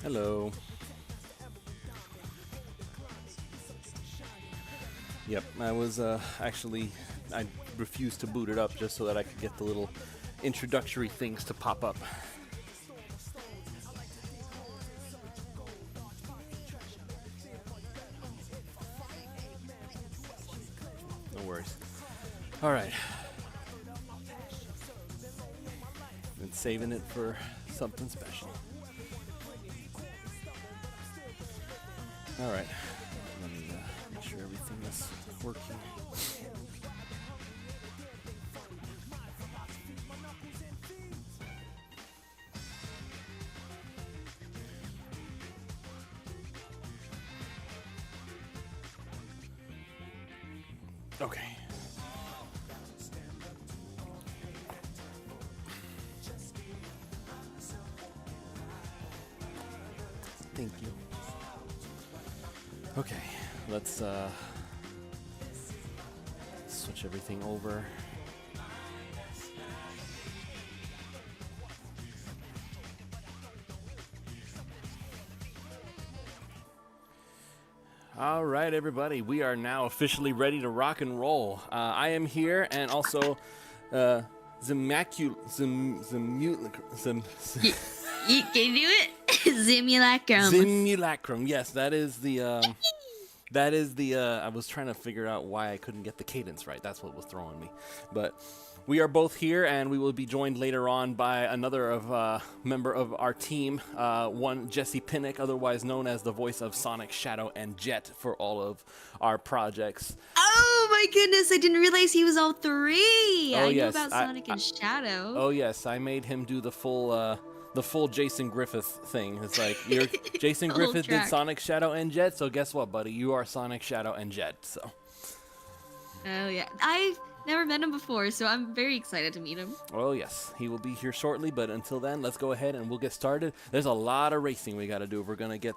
Hello. Yep, I was actually, I refused to boot it up just so that I could get the little introductory things to pop up. No worries. All right. Been saving it for something special. All right. Let me make sure everything is working. Okay. Thank you. Okay, let's switch everything over. All right, everybody, we are now officially ready to rock and roll. I am here, and also You can do it. Simulacrum. Simulacrum. Yes, that is the. I was trying to figure out why I couldn't get the cadence right. That's what was throwing me. But we are both here, and we will be joined later on by another member of our team, one Jesse Pinnock, otherwise known as the voice of Sonic, Shadow, and Jet for all of our projects. Oh my goodness, I didn't realize he was all three. Oh, I yes, knew about Sonic and Shadow. Oh yes, I made him do the full Jason Griffith thing. It's like you're Jason Griffith did Sonic, Shadow, and Jet, so guess what, buddy? You are Sonic, Shadow, and Jet. So. Oh yeah, I've never met him before, so I'm very excited to meet him. Oh yes, he will be here shortly, but until then, let's go ahead and we'll get started. There's a lot of racing we got to do if we're gonna get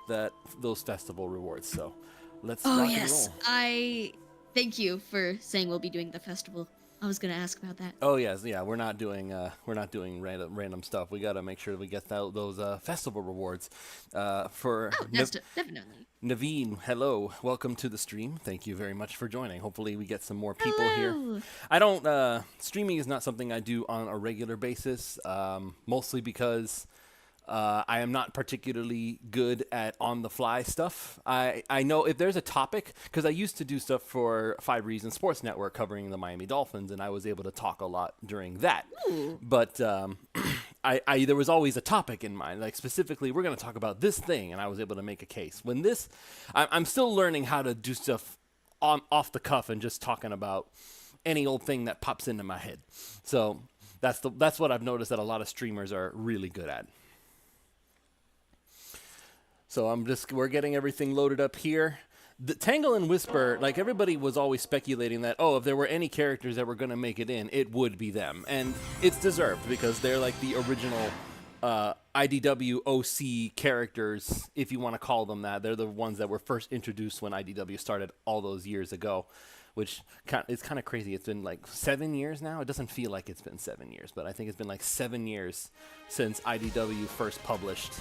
those festival rewards. So let's rock and roll. I thank you for saying we'll be doing the festival. I was gonna ask about that. Oh yes, yeah. We're not doing random stuff. We got to make sure we get those festival rewards. Definitely. Naveen, hello, welcome to the stream. Thank you very much for joining. Hopefully, we get some more people here. I don't. Streaming is not something I do on a regular basis. Mostly because I am not particularly good at on-the-fly stuff. I know if there's a topic, because I used to do stuff for 5 Reasons Sports Network covering the Miami Dolphins, and I was able to talk a lot during that. Ooh. But there was always a topic in mind, like specifically, we're going to talk about this thing, and I was able to make a case. When I'm still learning how to do stuff off the cuff and just talking about any old thing that pops into my head. So that's what I've noticed that a lot of streamers are really good at. So we're getting everything loaded up here. The Tangle and Whisper, like everybody was always speculating that, if there were any characters that were going to make it in, it would be them. And it's deserved because they're like the original IDW OC characters, if you want to call them that. They're the ones that were first introduced when IDW started all those years ago, which is kind of crazy. It's been like 7 years now. It doesn't feel like it's been 7 years, but I think it's been like 7 years since IDW first published.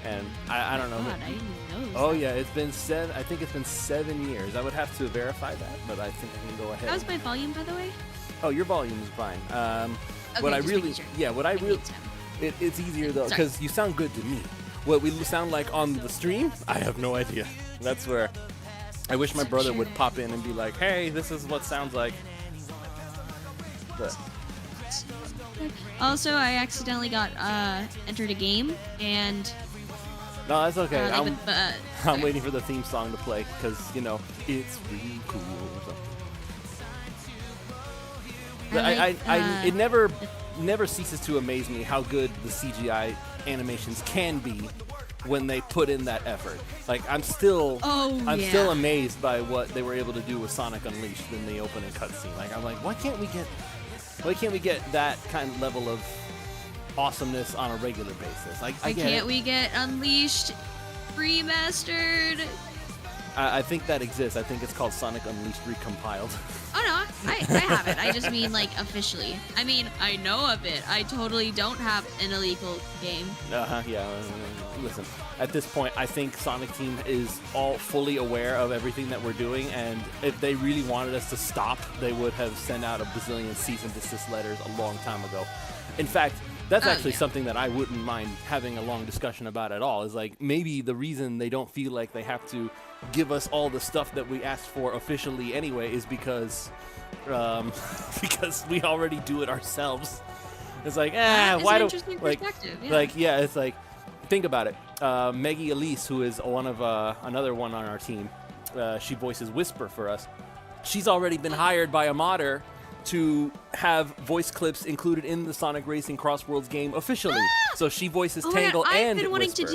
And I don't know. God, I didn't know Oh yeah, I think it's been 7 years. I would have to verify that, but I think I can go ahead. How's my volume, by the way? Oh, your volume is fine. Okay, what I just really, making sure. yeah, what I really, it's easier though, because you sound good to me. What we sound like on the stream, I have no idea. That's where I wish my brother would pop in and be like, "Hey, this is what sounds like." But. Also, I accidentally got entered a game, and No, that's okay. I'm sorry. waiting for the theme song to play because it's really cool. It never ceases to amaze me how good the CGI animations can be when they put in that effort. Like I'm still amazed by what they were able to do with Sonic Unleashed in the opening cutscene. Like I'm like, why can't we get that kind of level of awesomeness on a regular basis? Why can't we get Unleashed remastered? I think that exists. I think it's called Sonic Unleashed Recompiled. Oh no, I have it. I just mean like officially. I mean, I know of it. I totally don't have an illegal game. Yeah. Listen, at this point, I think Sonic Team is all fully aware of everything that we're doing, and if they really wanted us to stop, they would have sent out a bazillion cease and desist letters a long time ago. In fact, that's actually something that I wouldn't mind having a long discussion about at all, is like maybe the reason they don't feel like they have to give us all the stuff that we asked for officially anyway is because because we already do it ourselves. It's like, why don't it's like, think about it. Maggie Elise, who is one of another one on our team, she voices Whisper for us. She's already been hired by a modder to have voice clips included in the Sonic Racing Crossworlds game officially. So she voices Tangle and Whisper.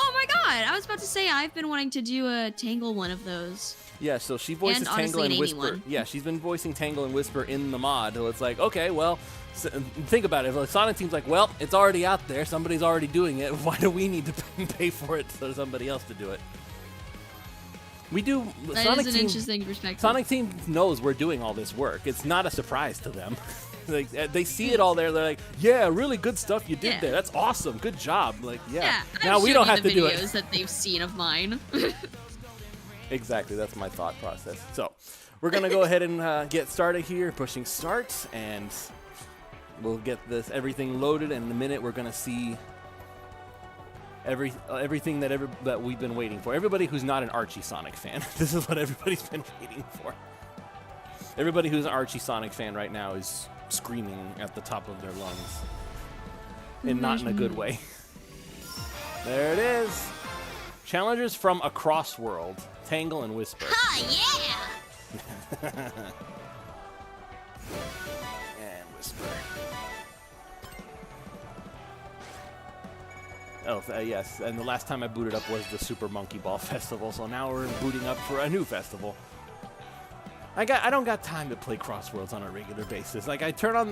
Oh my god! I was about to say I've been wanting to do a Tangle one of those. Yeah, so she voices Tangle and Whisper. Yeah, she's been voicing Tangle and Whisper in the mod. So it's like, okay, well, think about it. If like Sonic Team's like, well, it's already out there. Somebody's already doing it. Why do we need to pay for it for somebody else to do it? We do. That Sonic is an interesting perspective. Sonic Team knows we're doing all this work. It's not a surprise to them. Like they see it all there. They're like, "Yeah, really good stuff you did there. That's awesome. Good job." Like, yeah. Now we don't have to do it. Videos that they've seen of mine. Exactly. That's my thought process. So we're gonna go ahead and get started here, pushing start, and we'll get everything loaded. And in a minute, we're gonna see everything that we've been waiting for. Everybody who's not an Archie Sonic fan, this is what everybody's been waiting for. Everybody who's an Archie Sonic fan right now is screaming at the top of their lungs, and not in a good way. There it is. Challengers from across world, Tangle and Whisper. Ah, yeah! And Whisper. Oh, yes, and the last time I booted up was the Super Monkey Ball Festival, so now we're booting up for a new festival. I don't got time to play Crossworlds on a regular basis. Like I turn it on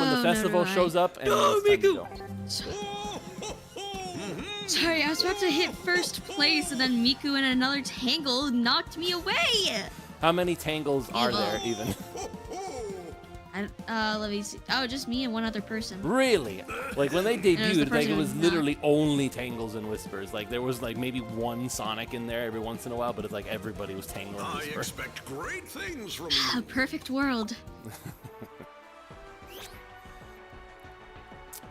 when the festival shows up, and it's time to go. Sorry, I was about to hit first place, and then Miku and another Tangle knocked me away. How many Tangles are there even? Let me see. Oh, just me and one other person. Really? Like when they debuted, like it was literally only Tangles and Whispers. Like there was like maybe one Sonic in there every once in a while, but it's like everybody was Tangle and Whisper. I expect great things from you. A perfect world.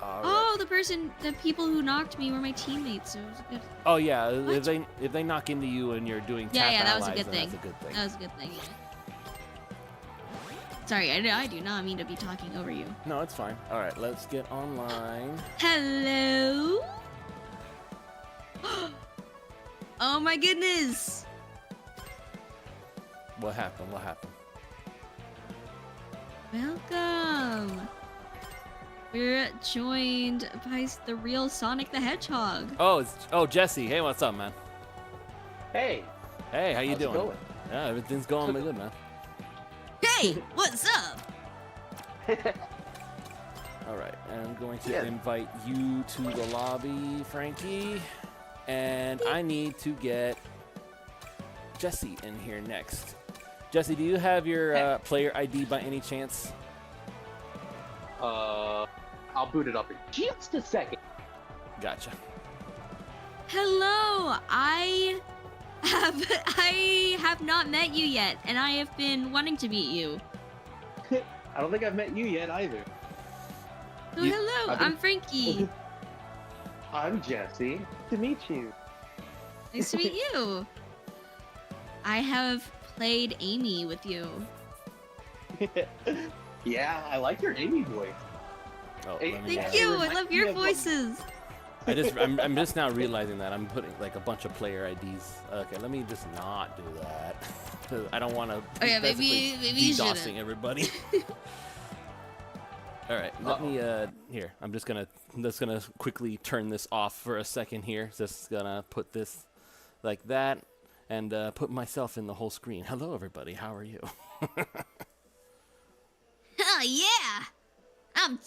Oh, the people who knocked me were my teammates, so it was good. Oh yeah, if they knock into you and you're doing tap that allies, was a good thing. That's a good thing. That was a good thing. Yeah. Sorry, I do not mean to be talking over you. No, it's fine. All right, let's get online. Hello. Oh my goodness. What happened? What happened? Welcome. We're joined by the real Sonic the Hedgehog. Oh, Jesse. Hey, what's up, man? Hey. Hey, how you doing? Going? Yeah, everything's going good, man. Hey, what's up? All right, I'm going to invite you to the lobby, Frankie, and I need to get Jesse in here next. Jesse, do you have your player ID by any chance? I'll boot it up in just a second. Gotcha. Hello, I have not met you yet, and I have been wanting to meet you. I don't think I've met you yet either. So hello, I'm Frankie. I'm Jesse. Nice to meet you. Nice to meet you. I have played Amy with you. Yeah, I like your Amy voice. Oh, Thank you. I love your voices. I'm just now realizing that I'm putting like a bunch of player IDs. Okay, let me just not do that. I don't want to. Oh yeah, maybe you shouldn't. DDoSing everybody. All right, let me here. I'm just gonna quickly turn this off for a second here. Just gonna put this like that and put myself in the whole screen. Hello, everybody. How are you? Oh yeah.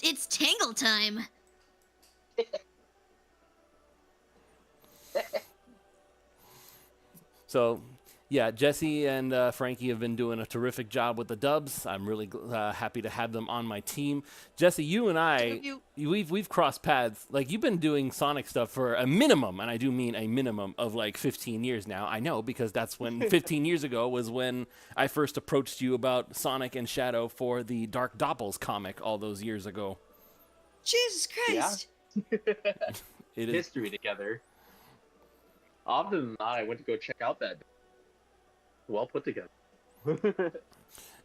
It's Tangle time. So, yeah, Jesse and Frankie have been doing a terrific job with the dubs. I'm really happy to have them on my team. Jesse, you and I, we've crossed paths. Like, you've been doing Sonic stuff for a minimum, and I do mean a minimum of like 15 years now. I know, because that's when 15 years ago was when I first approached you about Sonic and Shadow for the Dark Doppels comic all those years ago. Jesus Christ! It is. History together. Often than not, I went to go check out that. Well put together.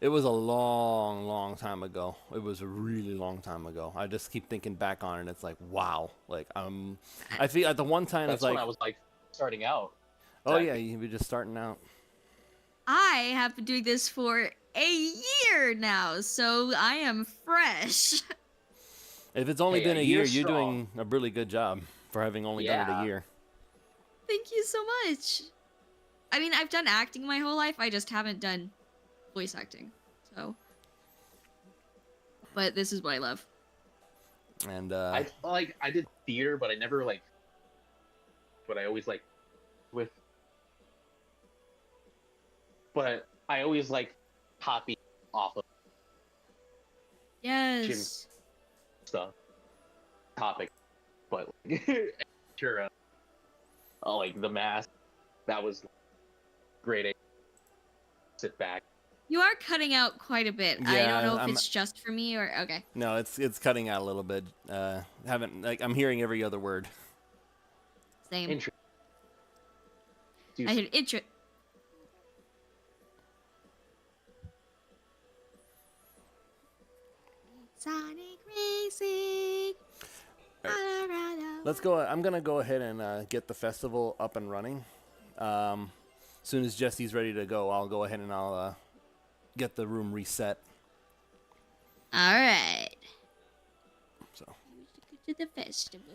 It was a long, long time ago. It was a really long time ago. I just keep thinking back on it. And it's like, wow. Like, I feel at the one time That's it's like, when I was like starting out. oh yeah, you were just starting out. I have been doing this for a year now, so I am fresh. If it's only Hey, been a a year year, you're strong. doing a really good job for having only done it Yeah. a year. Thank you so much. I mean, I've done acting my whole life. I just haven't done voice acting. So, but this is what I love. And I did theater, but I never like. But I always like with. But I always like copy off of Yes. stuff, topic, but sure, like the mask, that was great. Sit back. You are cutting out quite a bit. I Yeah, don't know if I'm- it's just for me or okay. no, it's cutting out a little bit. Haven't like I'm hearing every other word. Same. Intro. I heard intro. Sonic Racing. Let's go. I'm gonna go ahead and get the festival up and running. As soon as Jesse's ready to go, I'll go ahead and I'll get the room reset. All right. So Go to the festival.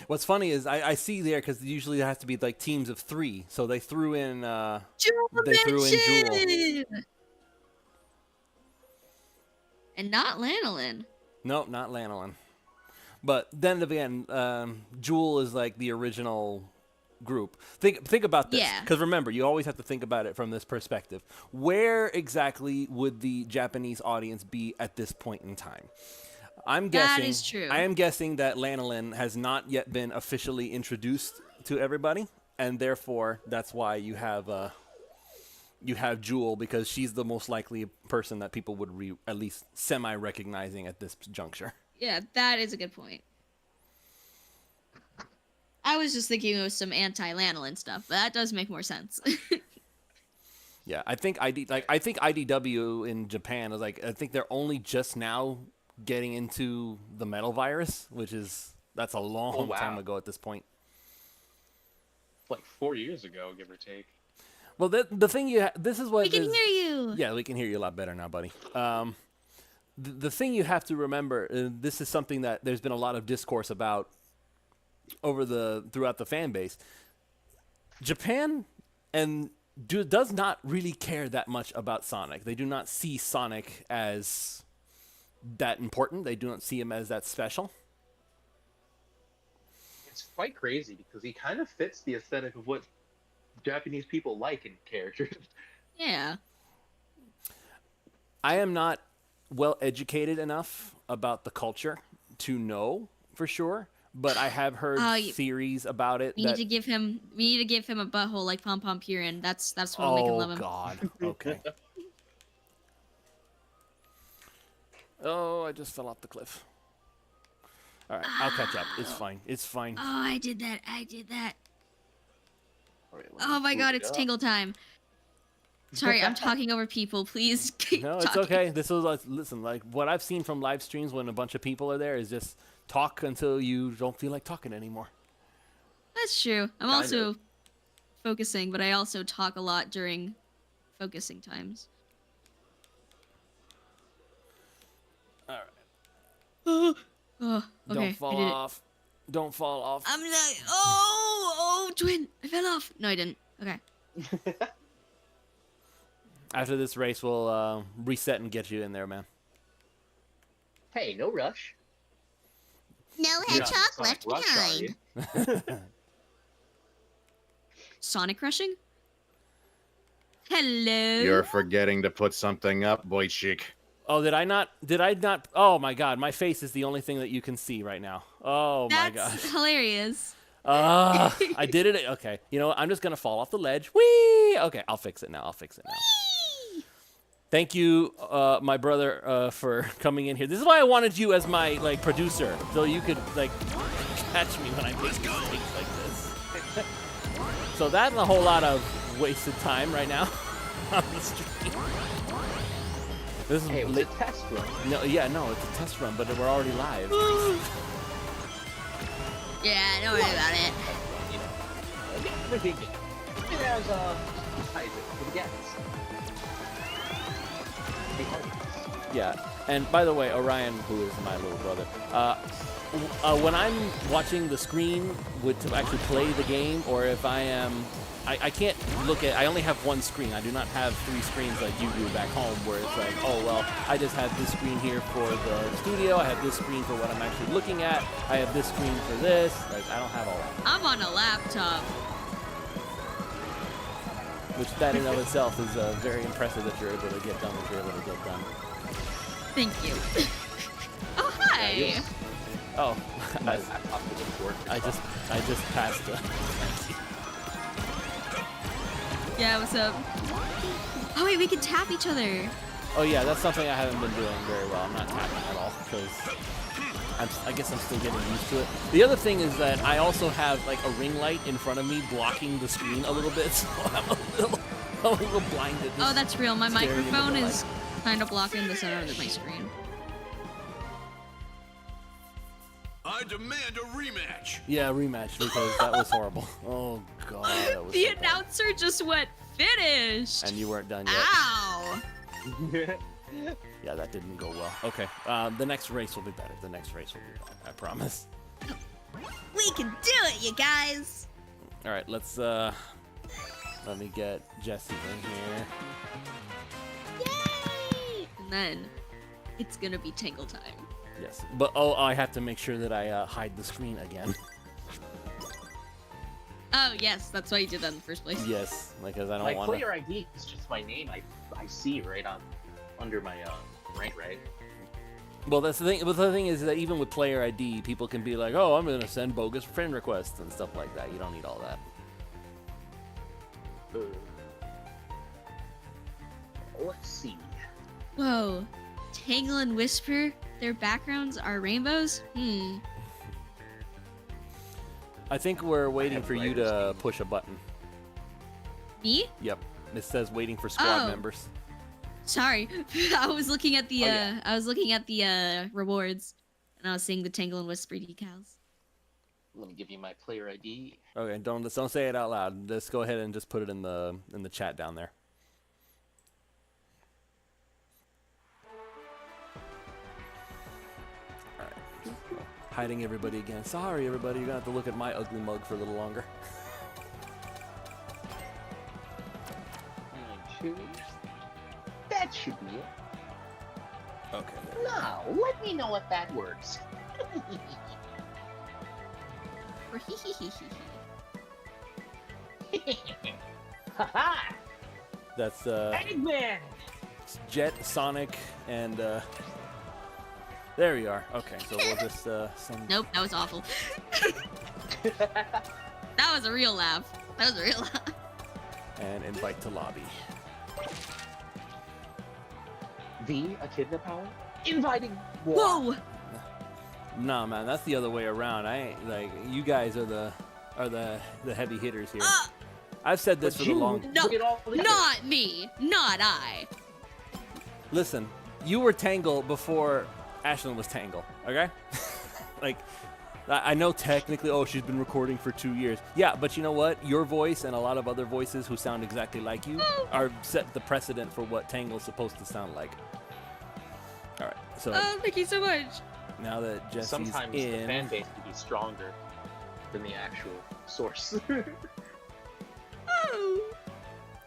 what's funny is I see there because usually it has to be like teams of 3, so they threw in Jewel they threw in Jewel. Mansion! And not Lanolin. Nope, not Lanolin. But then again, Jewel is like the original group. Think about this, Yeah. because remember, you always have to think about it from this perspective. Where exactly would the Japanese audience be at this point in time? I'm guessing. That is true. I am guessing that Lanolin has not yet been officially introduced to everybody, and therefore that's why you have Jewel, because she's the most likely person that people would at least semi-recognizing at this juncture. Yeah, that is a good point. I was just thinking of some anti-lanolin stuff, but that does make more sense. Yeah, I think IDW in Japan is like, I think they're only just now getting into the metal virus, that's a long wow. time ago at this point. Like 4 years ago, give or take. Well, the thing this is what We can is- hear you. Yeah, we can hear you a lot better now, buddy. The thing you have to remember, this is something that there's been a lot of discourse about throughout the fan base. Japan does not really care that much about Sonic. They do not see Sonic as that important. They do not see him as that special. It's quite crazy because he kind of fits the aesthetic of what Japanese people like in characters. Yeah. I am not well educated enough about the culture to know for sure, but I have heard theories about it. We need to give him a butthole like Pom Pom Purin. That's what'll make him love him. Oh God. Okay. Oh, I just fell off the cliff. All right, I'll catch up. It's fine. It's fine. Oh, I did that. All right, Oh my God, it's tingle. Tingle time. Sorry, I'm talking over people. Please keep No, it's talking. okay. This was listen. Like what I've seen from live streams when a bunch of people are there is just talk until you don't feel like talking anymore. That's true. I'm Kind also of. focusing, but I also talk a lot during focusing times. All right. Oh, okay. Don't I fall did it. off. Don't fall off. I'm like, oh, twin. I fell off. No, I didn't. Okay. After this race, we'll reset and get you in there, man. Hey, no rush. No You're hedgehog not Sonic left Rush, are behind. you? Sonic rushing? Hello? You're forgetting to put something up, boy chick. Oh, did I not? Oh my God, my face is the only thing that you can see right now. Oh my That's gosh. hilarious. I did it. Okay. You know what? I'm just going to fall off the ledge. Whee! Okay, I'll fix it now. Thank you, my brother, for coming in here. This is why I wanted you as my, like, producer, so you could, like, catch me when I make mistakes like this. So that's a whole lot of wasted time right now on the stream. This is Hey, it was a test run. no, it's a test run, but we're already live. Yeah, don't worry about it. You know, everything. It has ties it to the gas. Yeah, and by the way, Orion, who is my little brother, when I'm watching the screen to actually play the game, or if I am, I can't look at, I only have one screen. I do not have 3 screens like you do back home, where it's like, oh, well, I just have this screen here for the studio, I have this screen for what I'm actually looking at, I have this screen for this, like, I don't have all that. I'm on a laptop. Which that in of itself is very impressive that you're able to get done what you're able to get done. Thank you. Oh, hi. Oh, My laptop didn't work. I just passed. Yeah, what's up? Oh, wait, we can tap each other. Oh yeah, that's something I haven't been doing very well. I'm not tapping at all because I guess I'm still getting used to it. The other thing is that I also have like a ring light in front of me blocking the screen a little bit, so I'm a little blinded. Oh, that's real. My Staring into the microphone light. is kind of blocking the center of my screen. I demand a rematch. Yeah, rematch because that was horrible. Oh god, that was The so bad. announcer just went finished. And you weren't done yet. Ow. Yeah, that didn't go well. Okay, the next race will be better. The next race will be better. I promise. We can do it, you guys. All right, let's let me get Jesse in here. Yay! And then it's gonna be Tangle time. Yes, but I have to make sure that I hide the screen again. Oh yes, that's why you did that in the first place. Yes, because I don't My want to. player ID is just my name. I see right on under my rank, right? Well, that's the thing. But the thing is that even with player ID, people can be like, "Oh, I'm gonna send bogus friend requests and stuff like that." You don't need all that. Let's see. Whoa, Tangle and Whisper. Their backgrounds are rainbows. I think we're waiting have for you writer's to name. push a button. Me? Yep, it says waiting for squad Oh. members. Sorry, I was looking at the yeah. I was looking at the rewards, and I was seeing the Tangle and Whisper decals. Let me give you my player ID. Okay, don't say it out loud. Just go ahead and just put it in the chat down there. All right. Hiding everybody again. Sorry, everybody. You're gonna have to look at my ugly mug for a little longer. 9, 2. That should be it. Okay. Now, let me know if that works. Or hee hee hee hee hee. Haha! That's Eggman! Jet, Sonic, and there we are. Okay, so we'll just send. Nope, that was awful. That was a real laugh. That was a real laugh. And invite to lobby. The Echidna power? Inviting what? Whoa! Nah, man, that's the other way around. I ain't like you guys are the heavy hitters here. I've said this But for the you long. took No, it all together. not me. Not I. Listen, you were Tangle before Ashlyn was Tangle. Okay, like I know technically, oh, she's been recording for 2 years. Yeah, but you know what? Your voice and a lot of other voices who sound exactly like you are set the precedent for what Tangle's supposed to sound like. All right, so Oh, thank you so much. now that Jesse's Sometimes the in, fan base can be stronger than the actual source. Oh.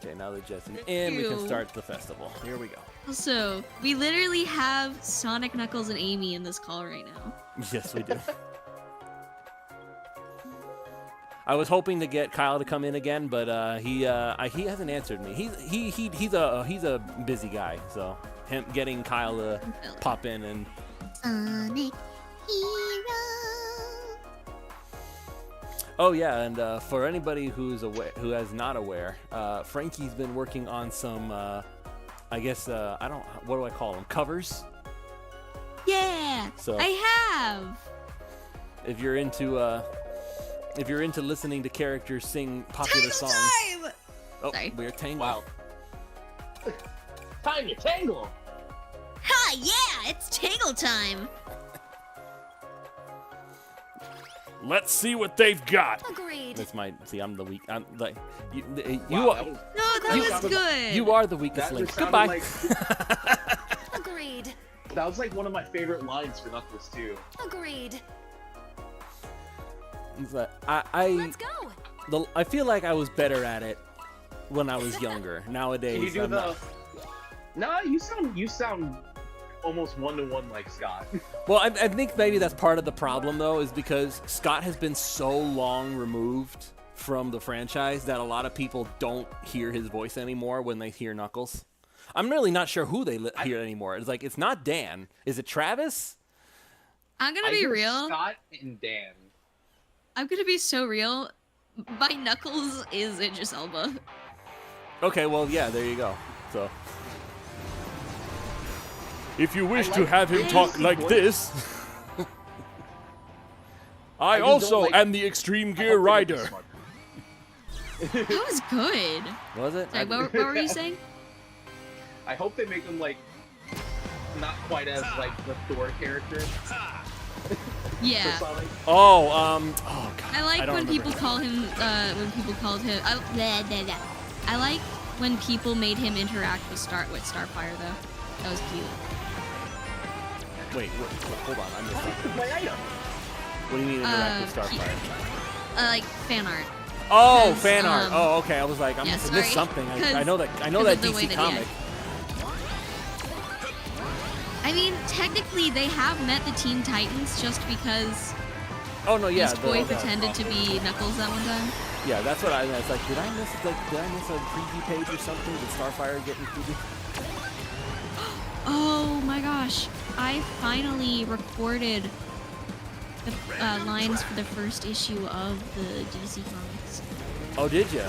okay, now that Jesse's Thank in, we can you. start the festival. Here we go. Also, we literally have Sonic, Knuckles, and Amy in this call right now. Yes, we do. I was hoping to get Kyle to come in again, but he hasn't answered me. He's a busy guy, so him getting Kyle to pop in and. Sonic Hero. Oh yeah, and for anybody who is not aware, Frankie's been working on some, I guess what do I call them? Covers. Yeah, So I have. if you're into listening to characters sing popular songs. Time! Oh, Sorry. we're tangled. Wow. Time to tangle. Ha! Yeah, it's Tangle time. Let's see what they've got. Agreed. That's my. See, I'm the weak. I'm like you. Wow, are, that was- No, that was good. you are the weakest that link. just sounded Goodbye. like- Agreed. that was like one of my favorite lines for Knuckles too. Agreed. It's like, go. I feel like I was better at it when I was younger. Nowadays, Can you do I'm the? not. Nah, you sound almost 1-to-1 like Scott. Well, I think maybe that's part of the problem, though, is because Scott has been so long removed from the franchise that a lot of people don't hear his voice anymore when they hear Knuckles. I'm really not sure who they hear anymore. It's like, it's not Dan. Is it Travis? I'm gonna I be hear real. Scott and Dan. I'm gonna be so real. My Knuckles is Idris Elba. Okay, well, yeah, there you go. So, if you wish I to like have him his talk like voice. this, I just don't also like- am the Extreme I Gear hope they make it Rider. smart. That was good. Was it? Sorry, what were you saying? I hope they make him like not quite as like the Thor character Yeah. for Sonic. Oh, God. I like don't when remember people his call him, when people called him, I like when people made him interact with Starfire, though. That was cute. Wait, hold on. I missed it. My item. What do you mean interact with Starfire? Like, fan art. Oh, 'cause, fan art. Oh, okay. I was like, I yeah, must have missed sorry. something. I 'Cause- know that because of the way DC that he comic. acts. I mean, technically, they have met the Teen Titans just because Oh no, yeah. Beast Boy pretended to be Knuckles that one time. Yeah, that's what I was like. Did I miss a preview page or something? Did Starfire get included? Oh my gosh. I finally recorded the lines for the first issue of the DC Comics. Oh, did you?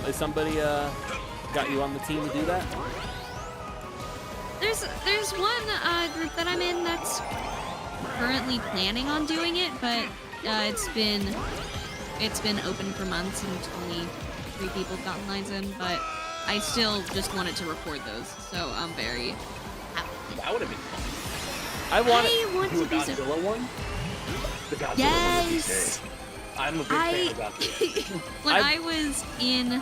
Is somebody got you on the team to do that? There's one group that I'm in that's currently planning on doing it, but it's been open for months and only 3 people have gotten lines in, but I still just wanted to record those, so I'm very happy. That would have been fun. I want I want Do to a do so. Godzilla one? The Godzilla Yes! one would be great. I'm a big fan of Godzilla. When I've- I was in...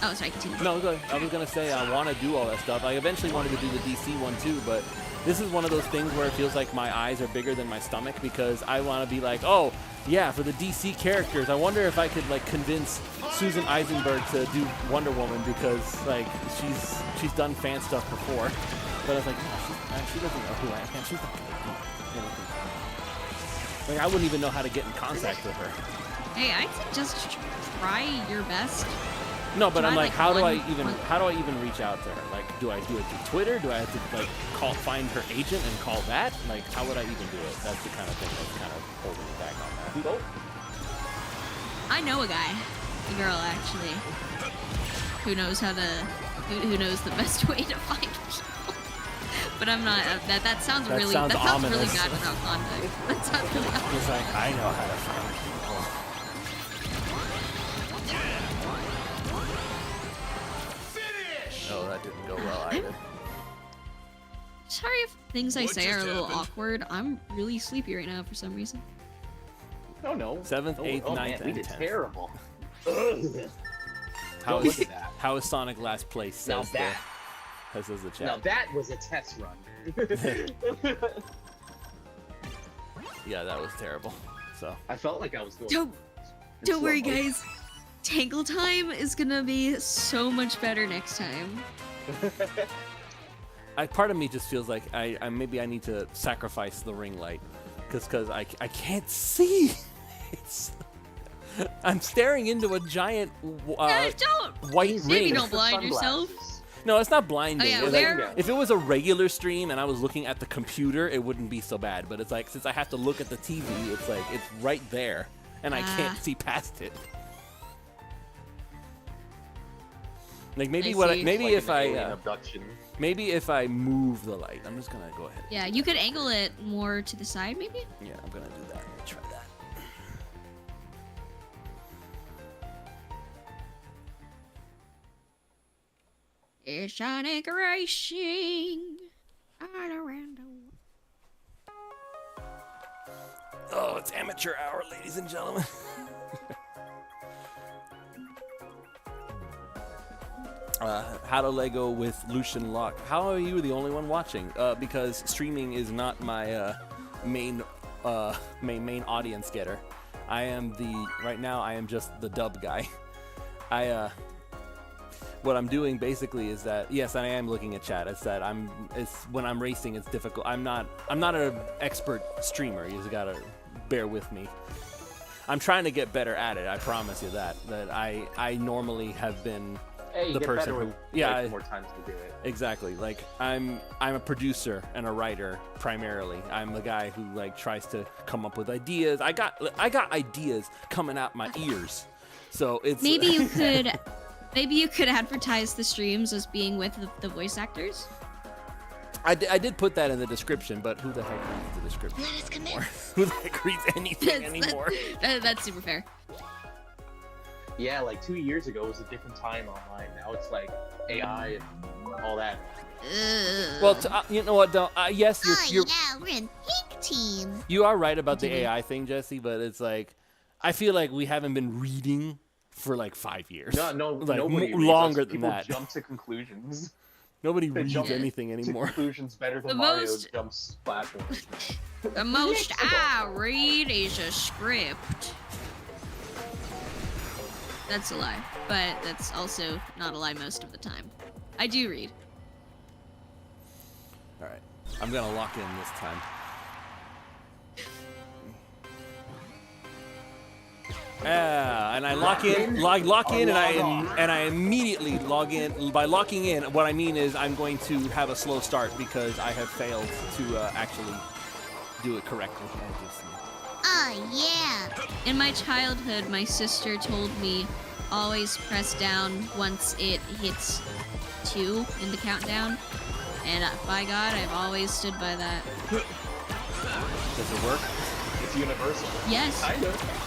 Oh, sorry, continue. No, go ahead. I was gonna say I want to do all that stuff. I eventually wanted to do the DC one too, but this is one of those things where it feels like my eyes are bigger than my stomach because I want to be like, oh yeah, for the DC characters. I wonder if I could like convince Susan Eisenberg to do Wonder Woman because like she's done fan stuff before. But I was like, no, she doesn't know who I am. She's not gonna do anything. Like I wouldn't even know how to get in contact with her. Hey, I think just try your best. No, but I'm Try, like, like, how do I one- even reach out to her? Like, do I do it through Twitter? Do I have to like find her agent and call that? Like, how would I even do it? That's the kind of thing that's kind of holding me back on that. Both. I know a guy, a girl actually, who knows how to, who knows the best way to find people. But I'm not. That sounds That really. sounds That sounds really ominous. bad without context. That sounds really ominous. It's like I know how to find people. Oh, that didn't go well either. Sorry if things I What say are a just little happened? awkward. I'm really sleepy right now for some reason. No, no. 7th, 8th, oh, 9th, man, we and did 10th. terrible. Ugh. How Don't is look at that. how is Sonic last place? Now Says that. says the chat. Now that was a test run. Yeah, that was terrible. So I felt like I was doing. Don't worry, slow motion. guys. Tangle time is gonna be so much better next time. part of me just feels like I maybe I need to sacrifice the ring light because I can't see. It's I'm staring into a giant Don't. white Maybe ring. don't blind yourself. Sunglasses. No, it's not blinding. Oh, yeah, It's where- like, if it was a regular stream and I was looking at the computer, it wouldn't be so bad. But it's like since I have to look at the TV, it's like it's right there, and I can't see past it. Like maybe I what? see. Maybe Like if an I alien abduction. maybe if I move the light, I'm just gonna go ahead. Yeah, you could angle it more to the side, maybe. Yeah, I'm gonna do that. Try that. It's Sonic Racing all around the world. Oh, it's amateur hour, ladies and gentlemen. How to Lego with Lucian Locke. How are you the only one watching? Because streaming is not my main audience getter. I am right now I am just the dub guy. What I'm doing basically is that yes, I am looking at chat. It's that it's when I'm racing, it's difficult. I'm not an expert streamer. You just gotta bear with me. I'm trying to get better at it. I promise you that. That I normally have been Hey, the get person better who with more times to do it. exactly. Like I'm a producer and a writer primarily. I'm the guy who like tries to come up with ideas. I got ideas coming out my ears. So it's Maybe you could advertise the streams as being with the voice actors. I did put that in the description, but who the heck reads the description Let us anymore? Who the heck reads anything anymore? That's super fair. Yeah, like 2 years ago it was a different time online. Now it's like AI and all that. Well, you know what? Yes, you're yeah, we're in pink team. you are right about the AI thing, Jesse. But it's like I feel like we haven't been reading for like 5 years. No, like nobody reads. longer People than that. jump to conclusions. Nobody reads jump anything To anymore. conclusions better than The Mario most- jumps platforms. The most I read is a script. That's a lie, but that's also not a lie most of the time. I do read. All right, I'm gonna lock in this time. Yeah, and I lock in, and I immediately log in. By locking in, what I mean is I'm going to have a slow start because I have failed to actually do it correctly. Oh, yeah. In my childhood, my sister told me always press down once it hits 2 in the countdown. And by God, I've always stood by that. Does it work? It's universal. Yes. Kind of.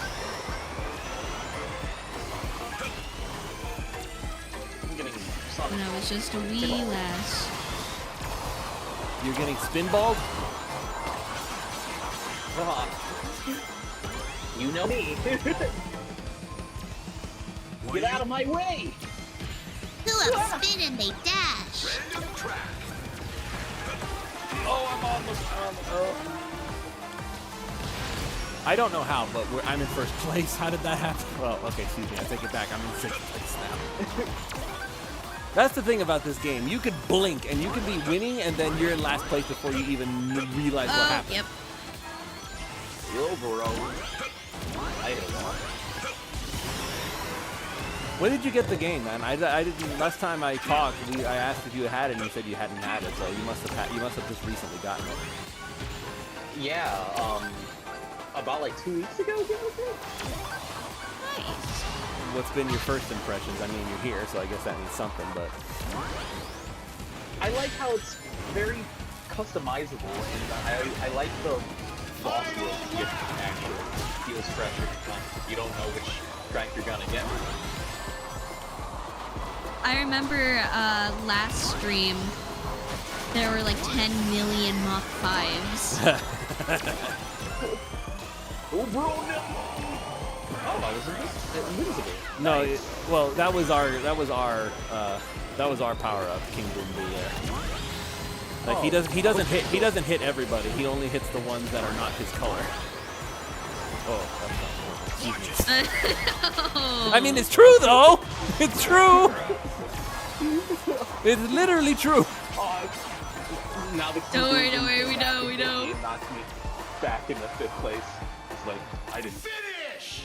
I'm getting When I was just a wee lass. You're getting spinballed? You know me. Get out of my way! Who up spin and they dash? Random track. Oh, I'm on the I don't know how, but I'm in first place. How did that happen? Well, okay, excuse me. I take it back. I'm in 6th place now. That's the thing about this game. You could blink and you could be winning, and then you're in last place before you even realize what happened. Yep. Yo, bro. I hit one. When did you get the game, man? I didn't. Last time I talked, I asked if you had it, and you said you hadn't had it. So you must have just recently gotten it. Yeah, about like 2 weeks ago, give or take. Nice. What's been your first impressions? I mean, you're here, so I guess that means something. But I like how it's very customizable, and I like the boss world different actually. It feels fresh every time. You don't know which track you're gonna get. I remember last stream, there were like 10 million Mach 5s. Oh, bro, no! Oh, I was invincible. no, Nice. well, that was our power up, King Boom Like he doesn't hit everybody. He only hits the ones that are not his color. Oh, that's not genius. Oh. I mean, it's true though. It's true. It's literally true. Now the Don't worry, we know. It knocked me back in the 5th place. It's like, I didn't. Finish!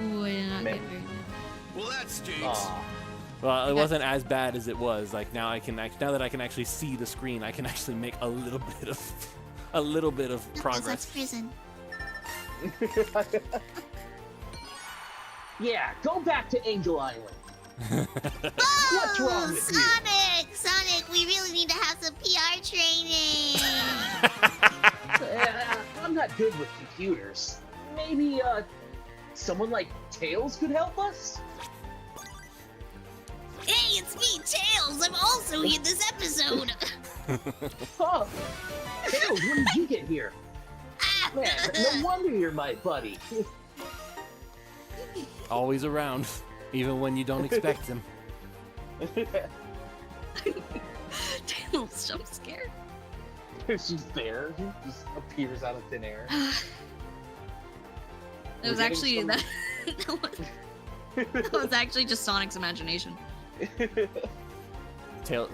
Ooh, I did not Man. get very good. Well, that stinks. Aw. Well, it wasn't as bad as it was. Like now now that I can actually see the screen, I can actually make a little bit of Because progress. that's prison. Yeah, go back to Angel Island. What's wrong with you? Sonic, we really need to have some PR training. I'm not good with computers. Maybe, someone like Tails could help us? Hey, it's me, Tails. I'm also in this episode. Oh, Tails, when did you get here? Man, no wonder you're my buddy. Always around, even when you don't expect him. Tails jump scare. She's there. He just appears out of thin air. It was We're actually getting that was actually just Sonic's imagination.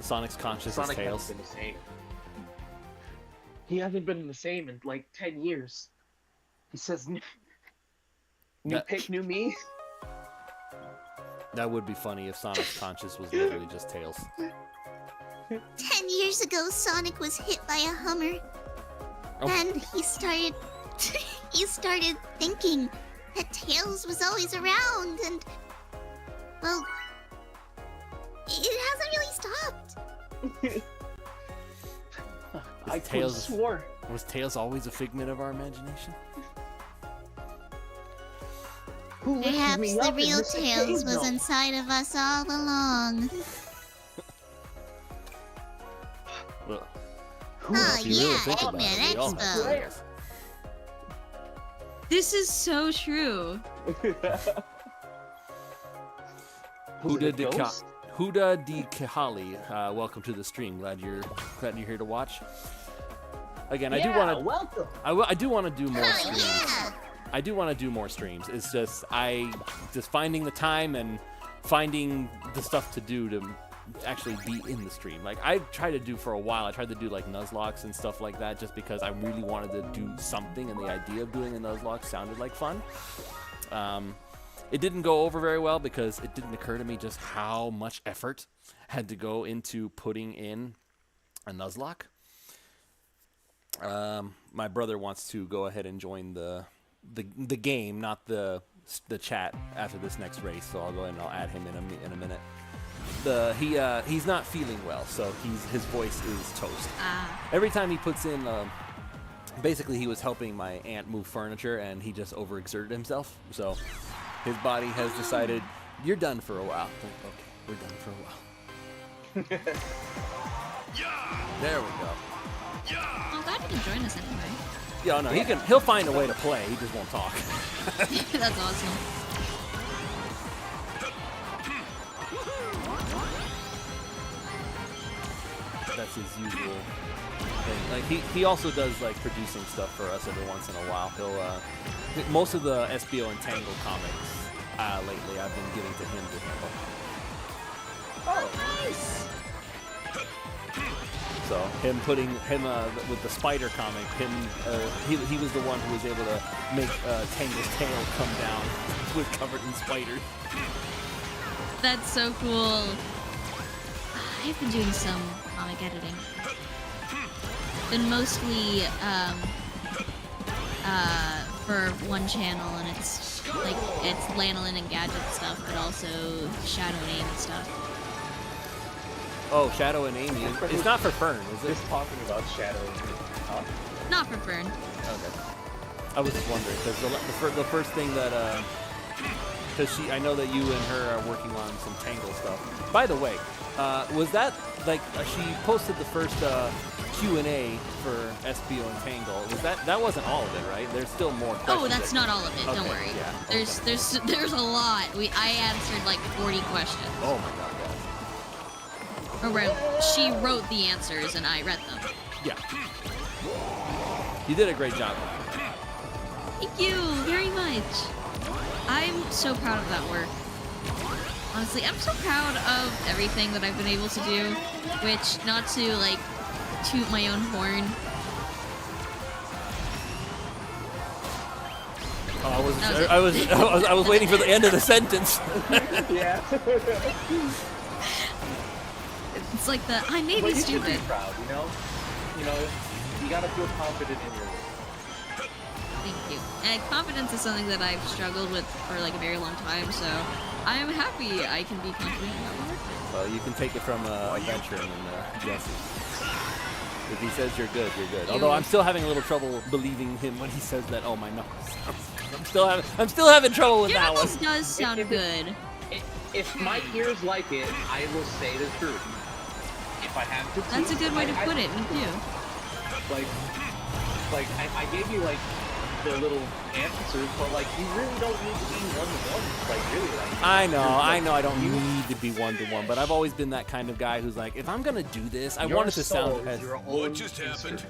Sonic's conscious Sonic as Tails. hasn't been the same. He hasn't been the same in like 10 years. He says, new That- pick, new me. That would be funny if Sonic's conscious was literally just Tails. 10 years ago, Sonic was hit by a Hummer. Oh. And he started... he started thinking that Tails was always around, and... Well... It hasn't really stopped. I Tails- swore. Was Tails always a figment of our imagination? Who lifted Perhaps me the up in real this Tails was occasional? inside of us all along. Well, Oh, if you really yeah, think about Eggman it, we all have Expo. Tails. This is so true. Was it a ghost? Huda Di Kahali, welcome to the stream. Glad you're here to watch. Again, I do want to. welcome. I do want to do more Oh, streams. yeah! I do want to do more streams. It's just just finding the time and finding the stuff to do to actually be in the stream. Like I tried to do for a while. I tried to do like Nuzlocke and stuff like that, just because I really wanted to do something, and the idea of doing a Nuzlocke sounded like fun. It didn't go over very well because it didn't occur to me just how much effort had to go into putting in a Nuzlocke. My brother wants to go ahead and join the game, not the chat after this next race. So I'll go ahead and I'll add him in a minute. He's not feeling well, so his voice is toast. Every time he puts in, basically he was helping my aunt move furniture, and he just overexerted himself. So his body has decided, you're done for a while. Okay, we're done for a while. There we go. I'm glad you can join us anyway. Yeah, no, he'll find a way to play. He just won't talk. That's awesome. That's his usual thing. Like he also does like producing stuff for us every once in a while. He'll most of the SBO and Tangle comics lately I've been giving to him to handle. Oh, nice. So him putting him with the spider comic, he was the one who was able to make Tangle's tail come down with covered in spiders. That's so cool. I've been doing some comic editing. Been mostly for one channel, and it's Lanolin and Gadget stuff, but also Shadow and Amy stuff. Oh, Shadow and Amy. It's not for Fern, is it? Just talking about Shadow. Not for Fern. Okay. I was just wondering because the first thing that because I know that you and her are working on some Tangle stuff. By the way, was that like she posted the first Q&A for SBO and Tangle? Was that wasn't all of it, right? There's still more questions. Oh, that's not all of it. Don't Okay, worry. yeah, There's a lot. I answered like 40 questions. Oh my god, guys. She wrote the answers and I read them. Yeah. You did a great job. Thank you very much. I'm so proud of that work. Honestly, I'm so proud of everything that I've been able to do, which, not to like toot my own horn, Oh, I was waiting for the end of the sentence. Yeah. It's like the I may But be you should be stupid. proud, you know? You gotta feel confident in your work. Thank you. And confidence is something that I've struggled with for like a very long time, so I'm happy I can be confident in my work. Well, you can take it from a veteran and Jesse. If he says you're good, you're good. Although I'm still having a little trouble believing him when he says that. Oh, my nose. I'm still having trouble with Your that one. nose does sound good. If my ears like it, I will say the truth. If I have to That's a good way to put it. Me too. Like I gave you like the little answers, but like you really don't need to be one-to-one. Like really, like I know I don't need to be one-to-one, but I've always been that kind of guy who's like, if I'm gonna do this, I want it to sound as... What just happened?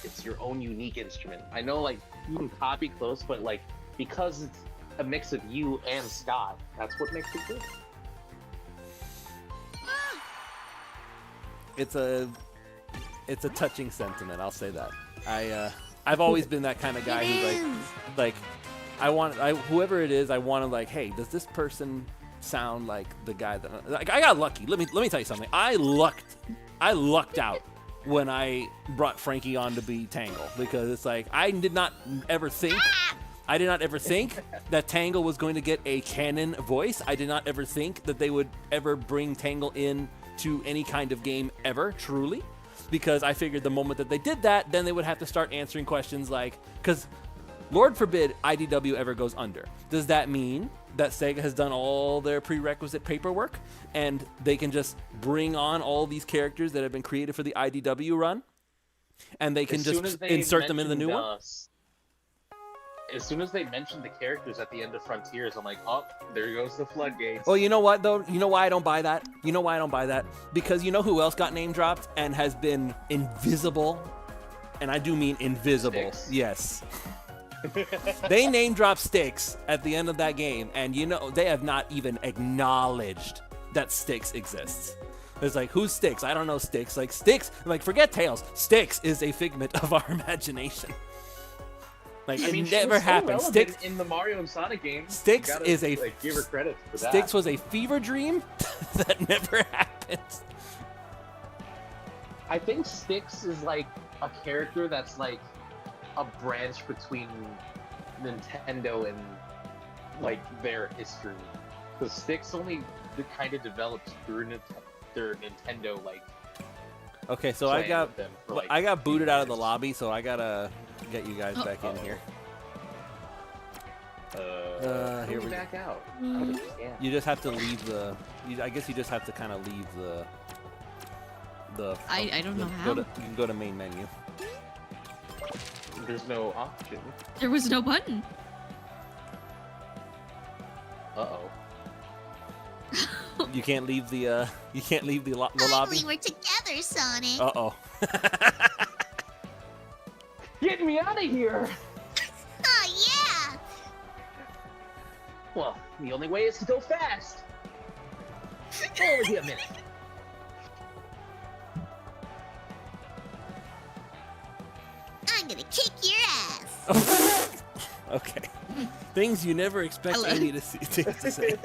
It's your own unique instrument. I know, like, you can copy close, but like, because it's a mix of you and Scott, that's what makes it good. It's a touching sentiment, I'll say that. I've always been that kind of guy who's like whoever it is, I want to like, hey, does this person sound like the guy that like I got lucky. Let me tell you something. I lucked out when I brought Frankie on to be Tangle, because it's like I did not ever think that Tangle was going to get a canon voice. I did not ever think that they would ever bring Tangle in to any kind of game ever, truly. Because I figured the moment that they did that, then they would have to start answering questions like, because Lord forbid IDW ever goes under. Does that mean that Sega has done all their prerequisite paperwork and they can just bring on all these characters that have been created for the IDW run and they can just insert them in the new one? As soon as they mentioned the characters at the end of Frontiers, I'm like, oh, there goes the floodgates. Well, you know what, though? You know why I don't buy that? Because you know who else got name dropped and has been invisible? And I do mean invisible. Styx. Yes. They name dropped Styx at the end of that game, and you know, they have not even acknowledged that Styx exists. It's like, who's Styx? I don't know Styx. Like, Styx, like, forget Tails. Styx is a figment of our imagination. Like, I mean, it never happened. Styx in the Mario and Sonic games. Styx is a like, give her credit for that. Styx was a fever dream that never happened. I think Styx is like a character that's like a branch between Nintendo and like their history. Because Styx only kind of developed through their Nintendo like. Okay, so I got booted out of the lobby, so I gotta get you guys back in here. Here we back out. You just have to leave the. I guess you just have to kind of leave the. I don't know how. You can go to main menu. There's no option. There was no button. Uh-oh. You can't leave the. You can't leave the lobby. Finally, we're together, Sonic. Uh-oh. Get me out of here! Oh, yeah! Well, the only way is to go fast. Only be a minute. I'm gonna kick your ass. Okay. Things you never expect Amy to say.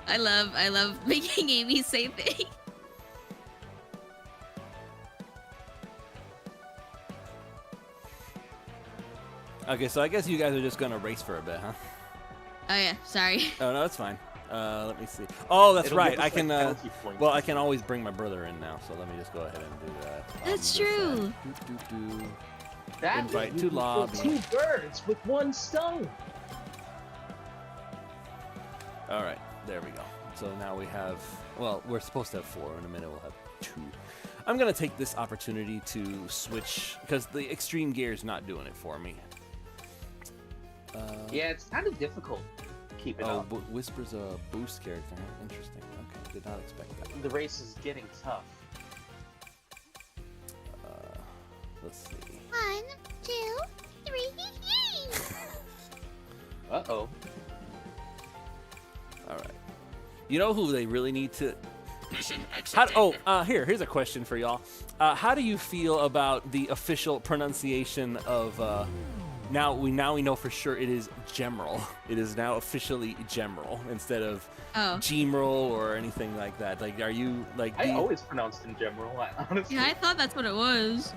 I love making Amy say things. Okay, so I guess you guys are just gonna race for a bit, huh? Oh yeah, sorry. Oh no, that's fine. Let me see. Oh, that's It'll right. give us, I can. penalty points. Well, I can always bring my brother in now, so let me just go ahead and do that. That's true. That Invite way to you can lobby. kill 2 birds with 1 stone. All right, there we go. So now we have. Well, we're supposed to have 4. In a minute, we'll have 2. I'm gonna take this opportunity to switch because the extreme gear is not doing it for me. Yeah, it's kind of difficult to keep it up. Whisper's a boost character. Interesting. Okay, did not expect that. The race is getting tough. Let's see. 1, 2, 3. Uh-oh. All right. You know who they really need to. Here's a question for y'all. How do you feel about the official pronunciation of now we know for sure it is Gemerl. It is now officially Gemerl instead of Gemerl or anything like that. Like, are you like? I always pronounced him Gemerl. Honestly. Yeah, I thought that's what it was.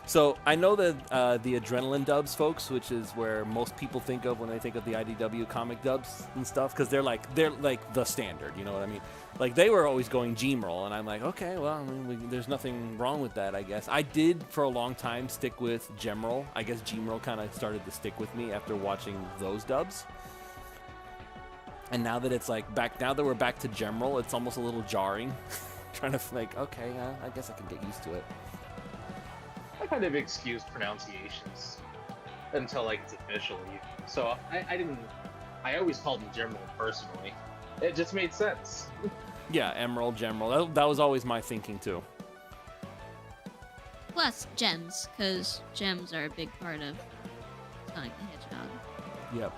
So I know that the Adrenaline dubs, folks, which is where most people think of when they think of the IDW comic dubs and stuff, because they're like the standard. You know what I mean? Like they were always going Gemerl, and I'm like, okay, well, I mean, there's nothing wrong with that, I guess. I did for a long time stick with Gemerl. I guess Gemerl kind of started to stick with me after watching those dubs. And now that it's like now that we're back to Gemerl, it's almost a little jarring. Trying to like, okay, I guess I can get used to it. I kind of excuse pronunciations until like it's officially. So I always called him Gemerl personally. It just made sense. Yeah, Emerald, Gemerl. That was always my thinking too. Plus gems, because gems are a big part of Sonic the Hedgehog. Yep.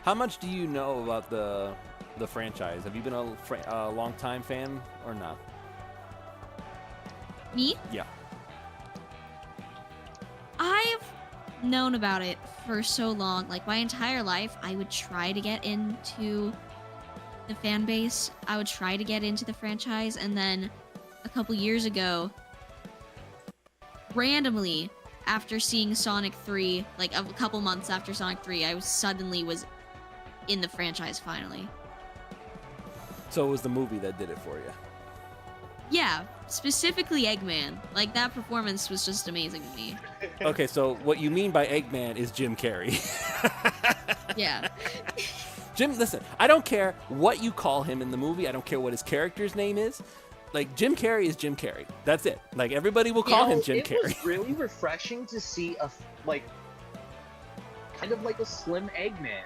How much do you know about the franchise? Have you been a long-time fan or not? Me? Yeah. I've known about it for so long. Like, my entire life, I would try to get into the fan base. I would try to get into the franchise. And then a couple years ago, randomly, after seeing Sonic 3, like a couple months after Sonic 3, I suddenly was in the franchise finally. So it was the movie that did it for you? Yeah, specifically Eggman. Like, that performance was just amazing to me. Okay, so what you mean by Eggman is Jim Carrey. Yeah. Jim, listen, I don't care what you call him in the movie. I don't care what his character's name is. Like, Jim Carrey is Jim Carrey. That's it. Like, everybody will call him Jim Carrey. It was really refreshing to see kind of like a slim Eggman.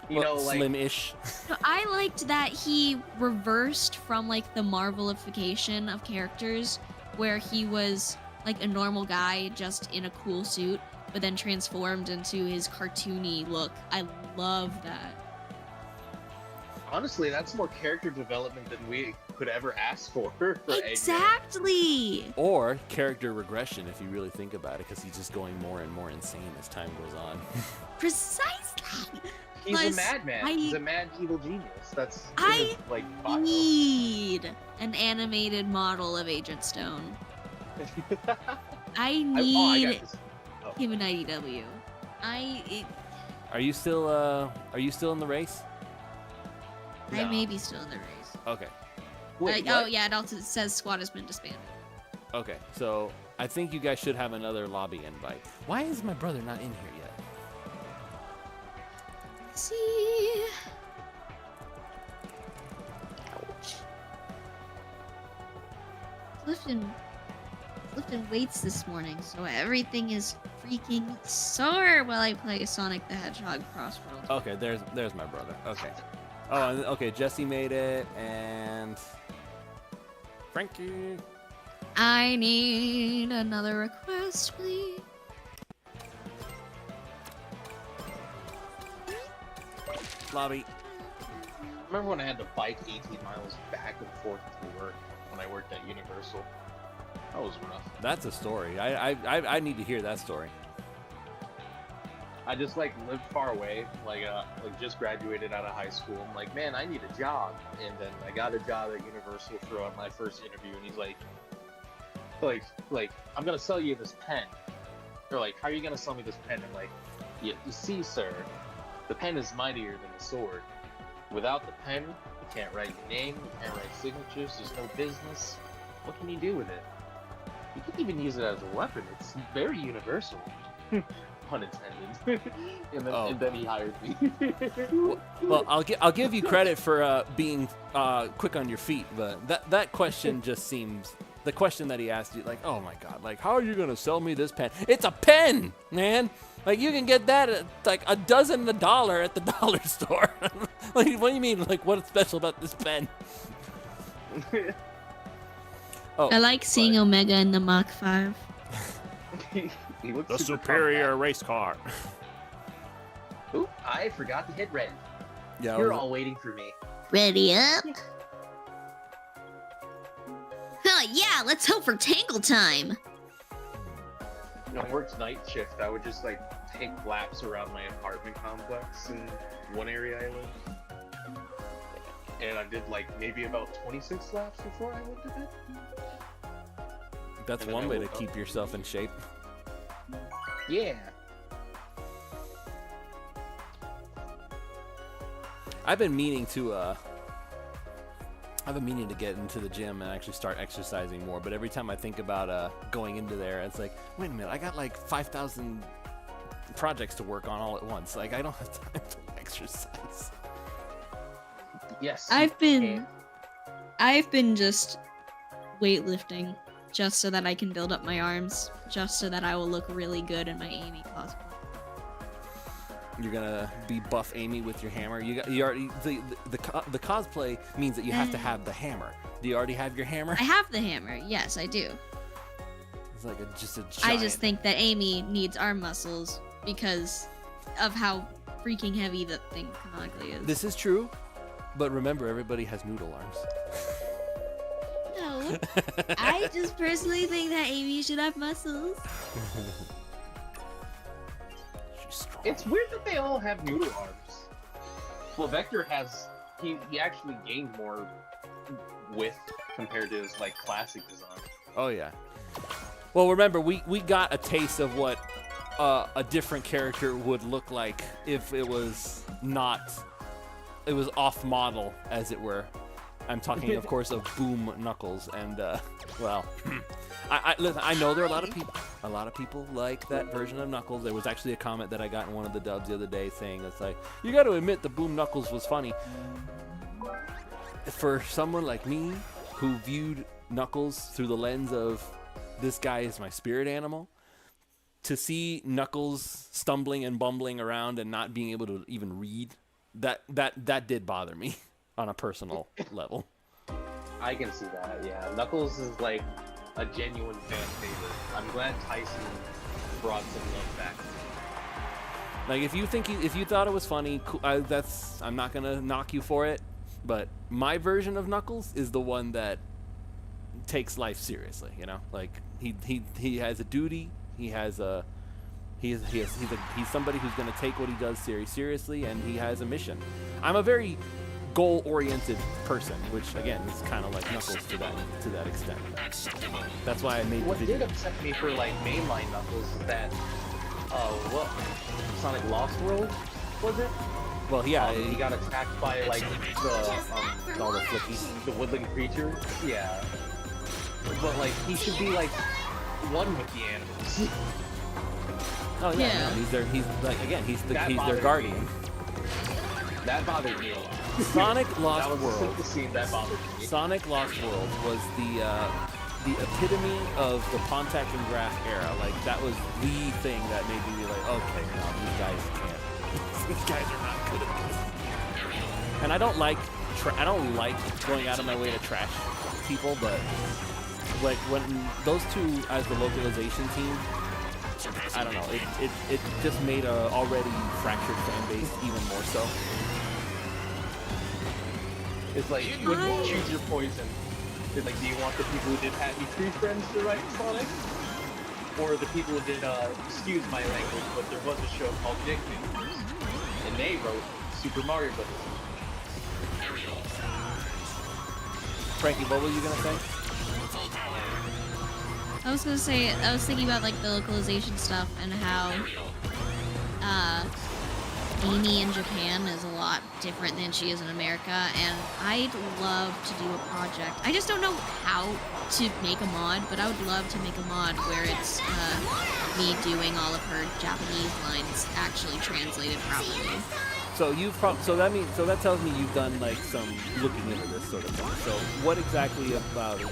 You know, like slim-ish. So I liked that he reversed from, like, the Marvelification of characters, where he was, like, a normal guy just in a cool suit, but then transformed into his cartoony look. I love that. Honestly, that's more character development than we could ever ask for Exactly! Eggman. Or character regression, if you really think about it, because he's just going more and more insane as time goes on. Precisely! He's a madman. He's a mad evil genius. That's I like need an animated model of Agent Stone. I need him in IDW. Are you still in the race? I may be still in the race. Okay. Wait, oh yeah, it also says squad has been disbanded. Okay, so I think you guys should have another lobby invite. Why is my brother not in here yet? See. Ouch. Lifting weights this morning, so everything is freaking sore while I play Sonic the Hedgehog Crossworlds. Okay, there's my brother. Okay. Oh, and, okay, Jesse made it, and Frankie. I need another request, please. Lobby. Remember when I had to bike 18 miles back and forth to work when I worked at Universal? That was rough. That's a story. I need to hear that story. I just lived far away, like just graduated out of high school. I'm like, man, I need a job, and then I got a job at Universal for my first interview, and he's like, I'm gonna sell you this pen. They're like, how are you gonna sell me this pen? I'm like, you see, sir, the pen is mightier than the sword. Without the pen, you can't write your name, you can't write signatures. There's no business. What can you do with it? You can even use it as a weapon. It's very universal. Pun intended. and then he hired me. Well, I'll give you credit for being quick on your feet, but that question just seems, the question that he asked you, like, oh my god, like, how are you gonna sell me this pen? It's a pen, man. Like, you can get that at like $1 at the dollar store. Like, what do you mean? Like, what's special about this pen? Oh, I like seeing Omega in the Mach 5. He looks the super superior race car. Ooh, I forgot to hit red. Yeah, You're all waiting for me. Ready up? Huh, yeah, let's hope for Tangle time. I worked night shift, I would just like take laps around my apartment complex in one area I lived. And I did like maybe about 26 laps before I went to bed. That's And then one I way to woke up. keep yourself in shape. Yeah. I've been meaning to get into the gym and actually start exercising more, but every time I think about going into there, it's like, wait a minute, I got like 5,000 projects to work on all at once. Like, I don't have time to exercise. Yes. I've been just weightlifting just so that I can build up my arms, just so that I will look really good in my Amy cosplay. You're gonna be buff Amy with your hammer. You already the cosplay means that you have to have the hammer. Do you already have your hammer? I have the hammer. Yes, I do. It's like just a giant. I just think that Amy needs arm muscles because of how freaking heavy the thing canonically is. This is true, but remember, everybody has noodle arms. No, I just personally think that Amy should have muscles. She's strong. It's weird that they all have noodle arms. Well, Vector has he actually gained more width compared to his like classic design. Oh yeah. Well, remember, we got a taste of what a different character would look like if it was off model, as it were. I'm talking, of course, of Boom Knuckles, and well, listen, I know there are a lot of people like that version of Knuckles. There was actually a comment that I got in one of the dubs the other day saying it's like, you got to admit the Boom Knuckles was funny. For someone like me who viewed Knuckles through the lens of this guy is my spirit animal, to see Knuckles stumbling and bumbling around and not being able to even read, that did bother me on a personal level. I can see that. Yeah, Knuckles is like a genuine fan favorite. I'm glad Tyson brought some love back. Like, if you thought it was funny, I'm not gonna knock you for it. But my version of Knuckles is the one that takes life seriously. You know, like he has a duty. He's somebody who's gonna take what he does seriously, and he has a mission. I'm a very goal-oriented person, which again is kind of like Knuckles to that extent. That's why I made the What video. did upset me for like mainline Knuckles is that what Sonic Lost World was it? Well, yeah, He got attacked by like all the flickies. the woodland creature. Yeah, but like he should be like one with the animals. Oh yeah, Yeah. no, he's That their bothered guardian. me. That bothered me a lot. Sonic Lost That was World. the scene that bothered me. Sonic Lost World was the epitome of the Pontac and Graph era. Like, that was the thing that made me be like, okay, no, these guys can't. These guys are not good at this. And I don't like going out of my way to trash people, but like when those two as the localization team, I don't know, it just made a already fractured fan base even more so. It's like you would choose your poison. It's like, do you want the people who did Happy Tree Friends to write Sonic, or the people who did excuse my language, but there was a show called Eggman, and they wrote Super Mario Bros. Frankie, what were you gonna say? I was gonna say, I was thinking about like the localization stuff and how Amy in Japan is a lot different than she is in America, and I'd love to do a project. I just don't know how to make a mod, but I would love to make a mod where it's me doing all of her Japanese lines actually translated properly. So that tells me you've done like some looking into this sort of thing. So what exactly about the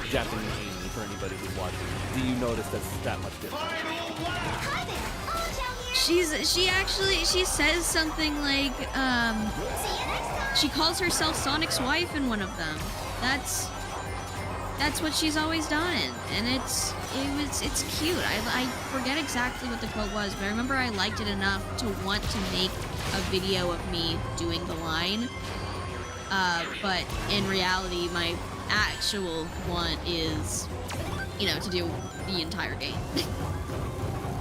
Japanese Amy, for anybody who's watching, do you notice that's that much different? She says something like, she calls herself Sonic's wife in one of them. That's what she's always done, and it's cute. I forget exactly what the quote was, but I remember I liked it enough to want to make a video of me doing the line. But in reality, my actual want is, to do the entire game.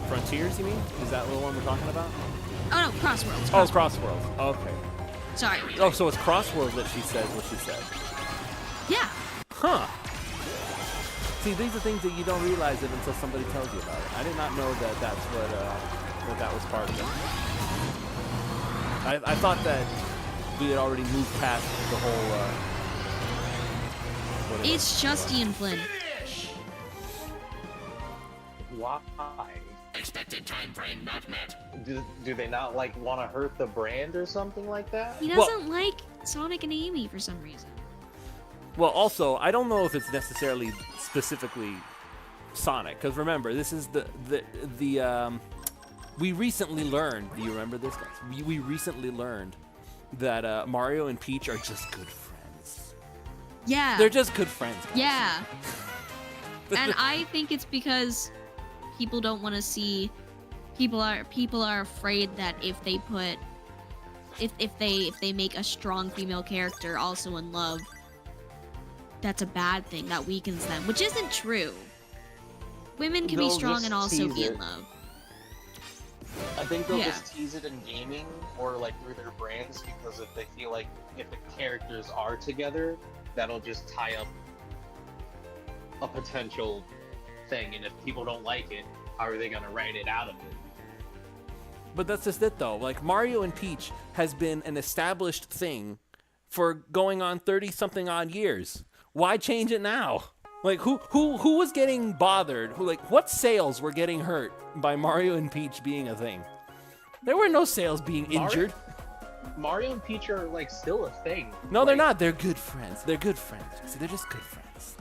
Frontiers, you mean? Is that the one we're talking about? Oh no, Crossworlds. Oh, Crossworlds. Okay. Sorry. Oh, so it's Crossworlds that she says what she said. Yeah. Huh. See, these are things that you don't realize it until somebody tells you about it. I did not know that that's what that was part of it. I thought that we had already moved past the whole. Whatever. It's just Ian Flynn. Why? Expected time frame not met. Do they not like want to hurt the brand or something like that? He doesn't like Sonic and Amy for some reason. Well, also, I don't know if it's necessarily specifically Sonic, because remember, this is the we recently learned. Do you remember this, guys? We recently learned that Mario and Peach are just good friends. Yeah. They're just good friends. Guys. Yeah. And I think it's because people don't want to see. People are afraid that if they put, if they make a strong female character also in love, that's a bad thing. That weakens them, which isn't true. Women can be They'll strong just and also tease be in it. love. I think they'll Yeah. just tease it in gaming or like through their brands because if they feel like if the characters are together, that'll just tie up a potential thing. And if people don't like it, how are they gonna write it out of it? But that's just it, though. Like, Mario and Peach has been an established thing for going on 30-something odd years. Why change it now? Like, who was getting bothered? What sales were getting hurt by Mario and Peach being a thing? There were no sales being injured. Mario and Peach are like still a thing. No, they're Like, not. They're good friends. They're good friends. See, they're just good friends.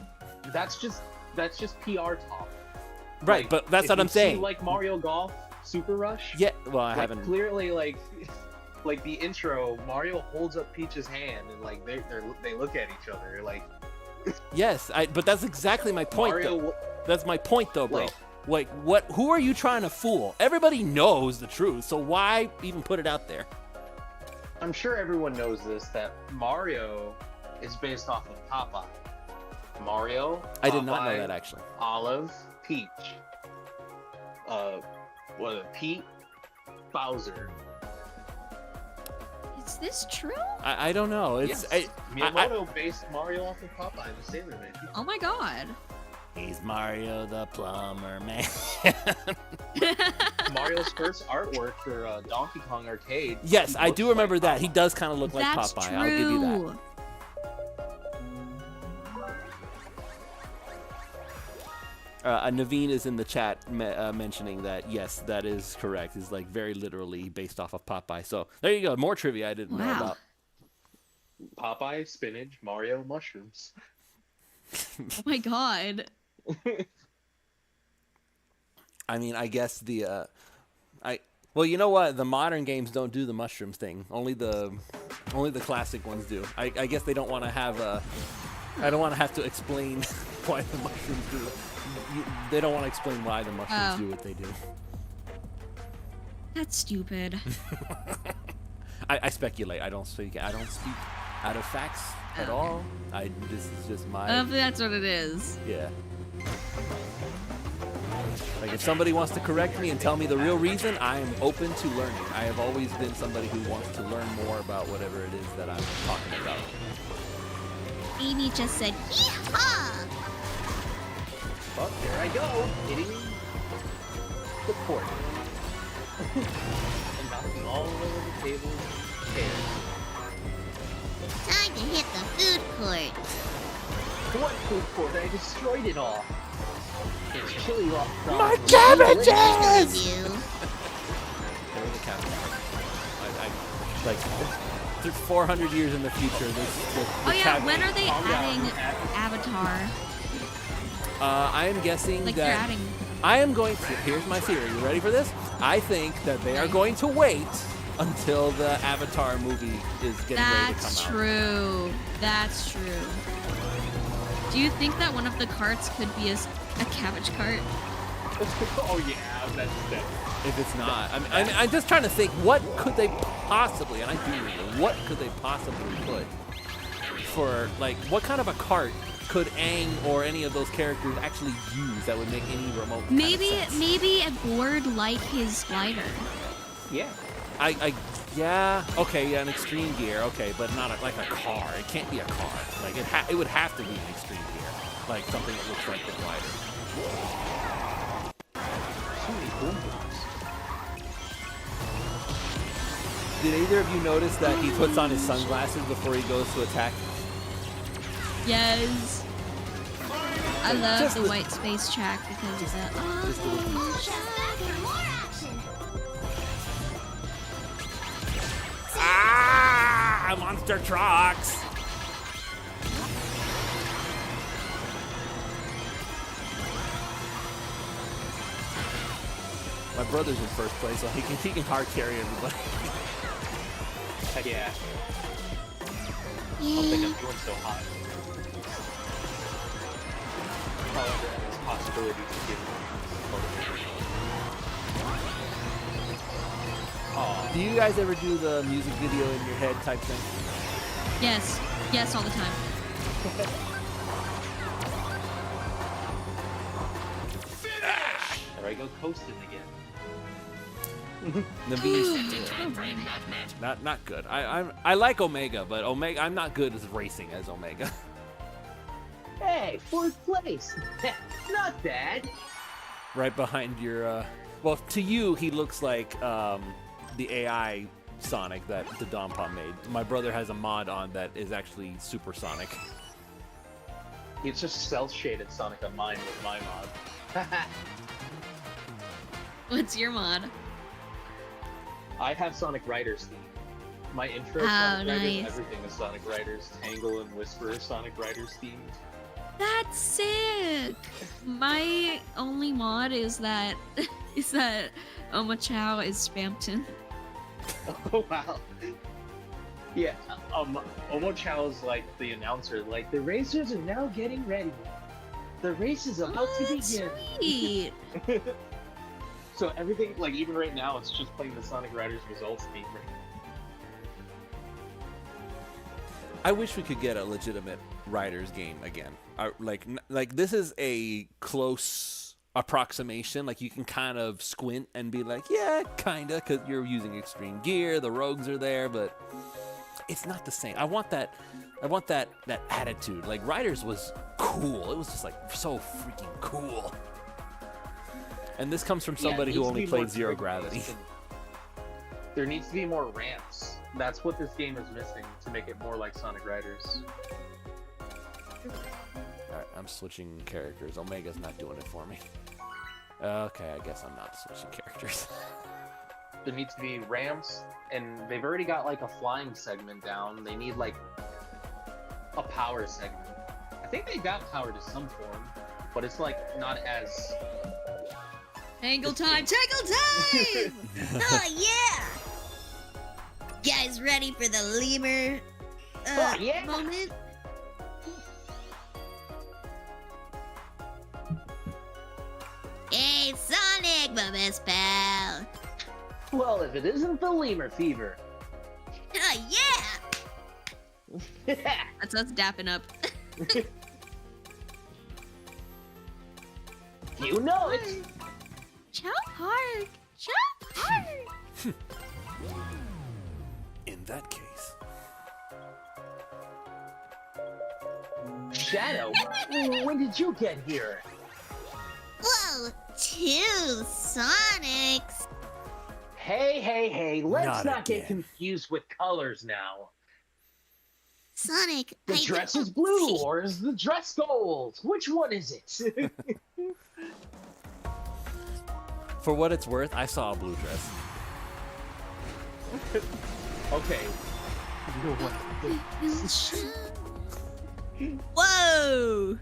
That's just PR talk. Right, Like, but that's if what you I'm saying. See, like Mario Golf Super Rush. Yeah, well, I Like, haven't. clearly, like the intro, Mario holds up Peach's hand and like they look at each other like. Yes, but that's exactly my point. Mario, Though. That's my point, though, bro. Like- What? Who are you trying to fool? Everybody knows the truth, so why even put it out there? I'm sure everyone knows this that Mario is based off of Popeye. Mario. I did not know Popeye, that actually. Olive, Peach. Pete, Bowser. Is this true? I don't know. It's Yes. Miyamoto based Mario off of Popeye, the Sailor Man. Oh my god. he's Mario the plumber man. Mario's first artwork for Donkey Kong Arcade. Yes, he I looks do remember like that. Popeye. He does kind of look like That's Popeye. true. I'll give you that. Naveen is in the chat mentioning that, yes, that is correct. It's like very literally based off of Popeye. So there you go. More trivia I didn't know Wow. about. Popeye, spinach, Mario, mushrooms. Oh my god. I mean, I guess well, you know what? The modern games don't do the mushrooms thing. Only the classic ones do. I guess they don't want to have I don't want to have to explain why the mushrooms do it. They don't want to explain why the mushrooms do what they do. That's stupid. I speculate. I don't speak out of facts at all. This is just my That's what it is. yeah. Like, if somebody wants to correct me and tell me the real reason, I am open to learning. I have always been somebody who wants to learn more about whatever it is that I'm talking about. Amy just said, yeehaw! But there I go, hitting the court. And knocking all over the table. Time to hit the food court. What food court? I destroyed it all. It's chili rock. My What cabbages! do you? There was a cabbage. I like through 400 years in the future. Oh yeah, when are they adding Avatar? I am guessing Like they're that adding. I am going to. Here's my theory. You ready for this? I think that they are going to wait until the Avatar movie is getting ready to come That's out. true. That's true. Do you think that one of the carts could be a cabbage cart? Oh yeah, that's that. If it's not, I'm just trying to think. What could they possibly? And I do. What could they possibly put for like? What kind of a cart could Aang or any of those characters actually use that would make any remote kind of Maybe sense? maybe a board like his glider. Yeah. Yeah, okay, yeah, an extreme gear, okay, but not like a car. It can't be a car. Like it would have to be an extreme gear, like something that looks like the glider. So many boom booms. Did either of you notice that he puts on his sunglasses before he goes to attack? Yes. I love Just the the- white space track because of that. Just a little- Ah! Monster trucks! My brother's in first place, so he can hard carry everybody. Heck yeah. I don't think I'm doing so hot. However, there's possibility to give Aw. Do you guys ever do the music video in your head type thing? Yes. Yes, all the time. There I go coasting again. Naveed, not good. I like Omega, but Omega I'm not good as racing as Omega. Hey, 4th place! Not bad! Right behind your well, to you he looks like the AI Sonic that the Donpa made. My brother has a mod on that is actually Super Sonic. It's just cel-shaded Sonic on mine with my mod. What's your mod? I have Sonic Riders theme. My intro Oh, Sonic Riders, nice. everything is Sonic Riders. Tangle and Whisper Sonic Riders themed. That's sick. My only mod is that Oma Chow is Spampton. Oh wow. Yeah, Omo Chow's like the announcer, like the racers are now getting ready. The race is about to That's begin. sweet. So everything, like even right now, it's just playing the Sonic Riders results theme. I wish we could get a legitimate Riders game again. Like this is a close approximation. Like you can kind of squint and be like, yeah, kinda, because you're using extreme gear. The rogues are there, but it's not the same. I want that attitude. Like Riders was cool. It was just like so freaking cool. And this comes from somebody who only played Zero Gravity. There needs to be more ramps. That's what this game is missing to make it more like Sonic Riders. Alright, I'm switching characters. Omega's not doing it for me. Okay, I guess I'm not switching characters. There needs to be ramps, and they've already got like a flying segment down. They need like a power segment. I think they got power to some form, but it's like not as... Tangle time! Tangle time! Oh yeah! Guys ready for the lemur Oh, yeah! moment? Hey Sonic, my best pal! Well, if it isn't the lemur fever. Oh yeah! That's us dapping up. You know it! Chow Park! Chow Park! In that case, Shadow, when did you get here? Whoa! 2 Sonics! Hey, let's Not not get again. confused with colors now. Sonic, The I dress don't is blue, see- or is the dress gold? Which one is it? for what it's worth, I saw a blue dress. Okay. Whoa!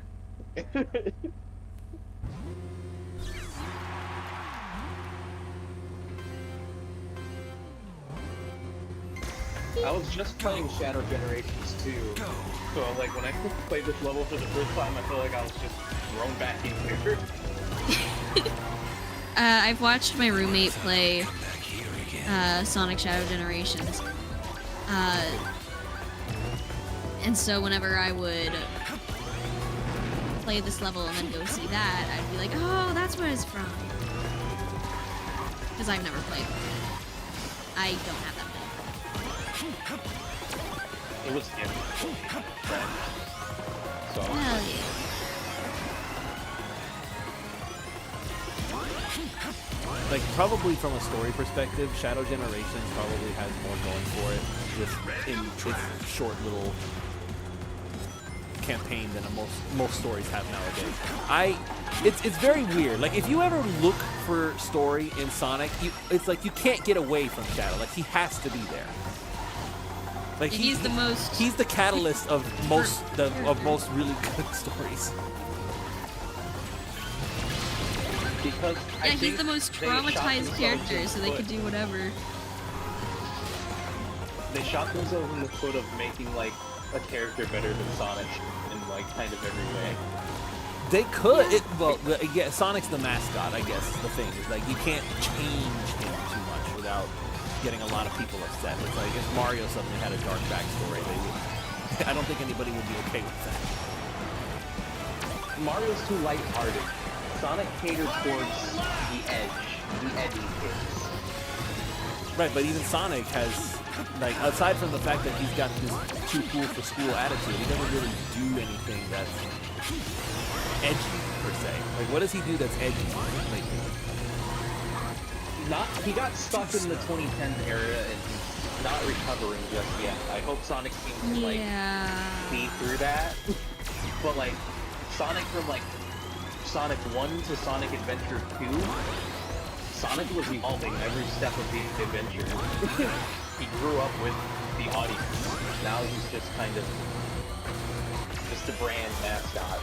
I was just playing Shadow Generations 2. So like when I played this level for the first time, I feel like I was just thrown back in here. I've watched my roommate play Sonic Shadow Generations. And so whenever I would play this level and then go see that, I'd be like, oh, that's where it's from. Because I've never played. I don't have that many. It was him. So. Hell yeah. Like, probably from a story perspective, Shadow Generations probably has more going for it just in its short little campaign than most stories have nowadays. It's very weird. Like, if you ever look for story in Sonic, it's like you can't get away from Shadow. Like, he has to be there. Like, he's the catalyst of most really good stories. Because yeah, he's the most traumatized character, so they could do whatever. They shot themselves in the foot of making, like, a character better than Sonic in, like, kind of every way. They could. Yeah, Sonic's the mascot, I guess, is the thing. It's like, you can't change him too much without getting a lot of people upset. It's like, if Mario suddenly had a dark backstory, I don't think anybody would be okay with that. Mario's too lighthearted. Sonic caters towards the edgy kids. Right, but even Sonic has, like, aside from the fact that he's got this too cool for school attitude, he doesn't really do anything that's edgy, per se. Like, what does he do that's edgy? Like, He got stuck in the 2010s era and he's not recovering just yet. I hope Sonic seems to, like, see through that. But, like, Sonic from, like, Sonic 1 to Sonic Adventure 2, Sonic was evolving every step of the adventure. He grew up with the audience. Now he's just kind of just a brand mascot.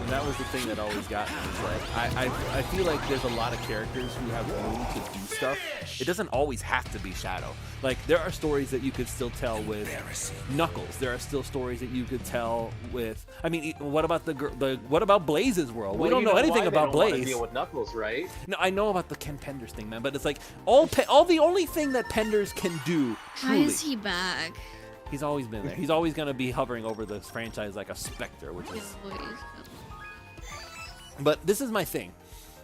and that was the thing that always got me. Is like, I feel like there's a lot of characters who have room to do stuff. It doesn't always have to be Shadow. Like, there are stories that you could still tell with Knuckles. There are still stories that you could tell with. I mean, what about what about Blaze's world? Well, we don't know anything about Blaze. To deal with Knuckles, right? No, I know about the Ken Penders thing, man. But it's like all the only thing that Penders can do. Truly, Why is he back? He's always been there. He's always gonna be hovering over this franchise like a specter, which is. But this is my thing.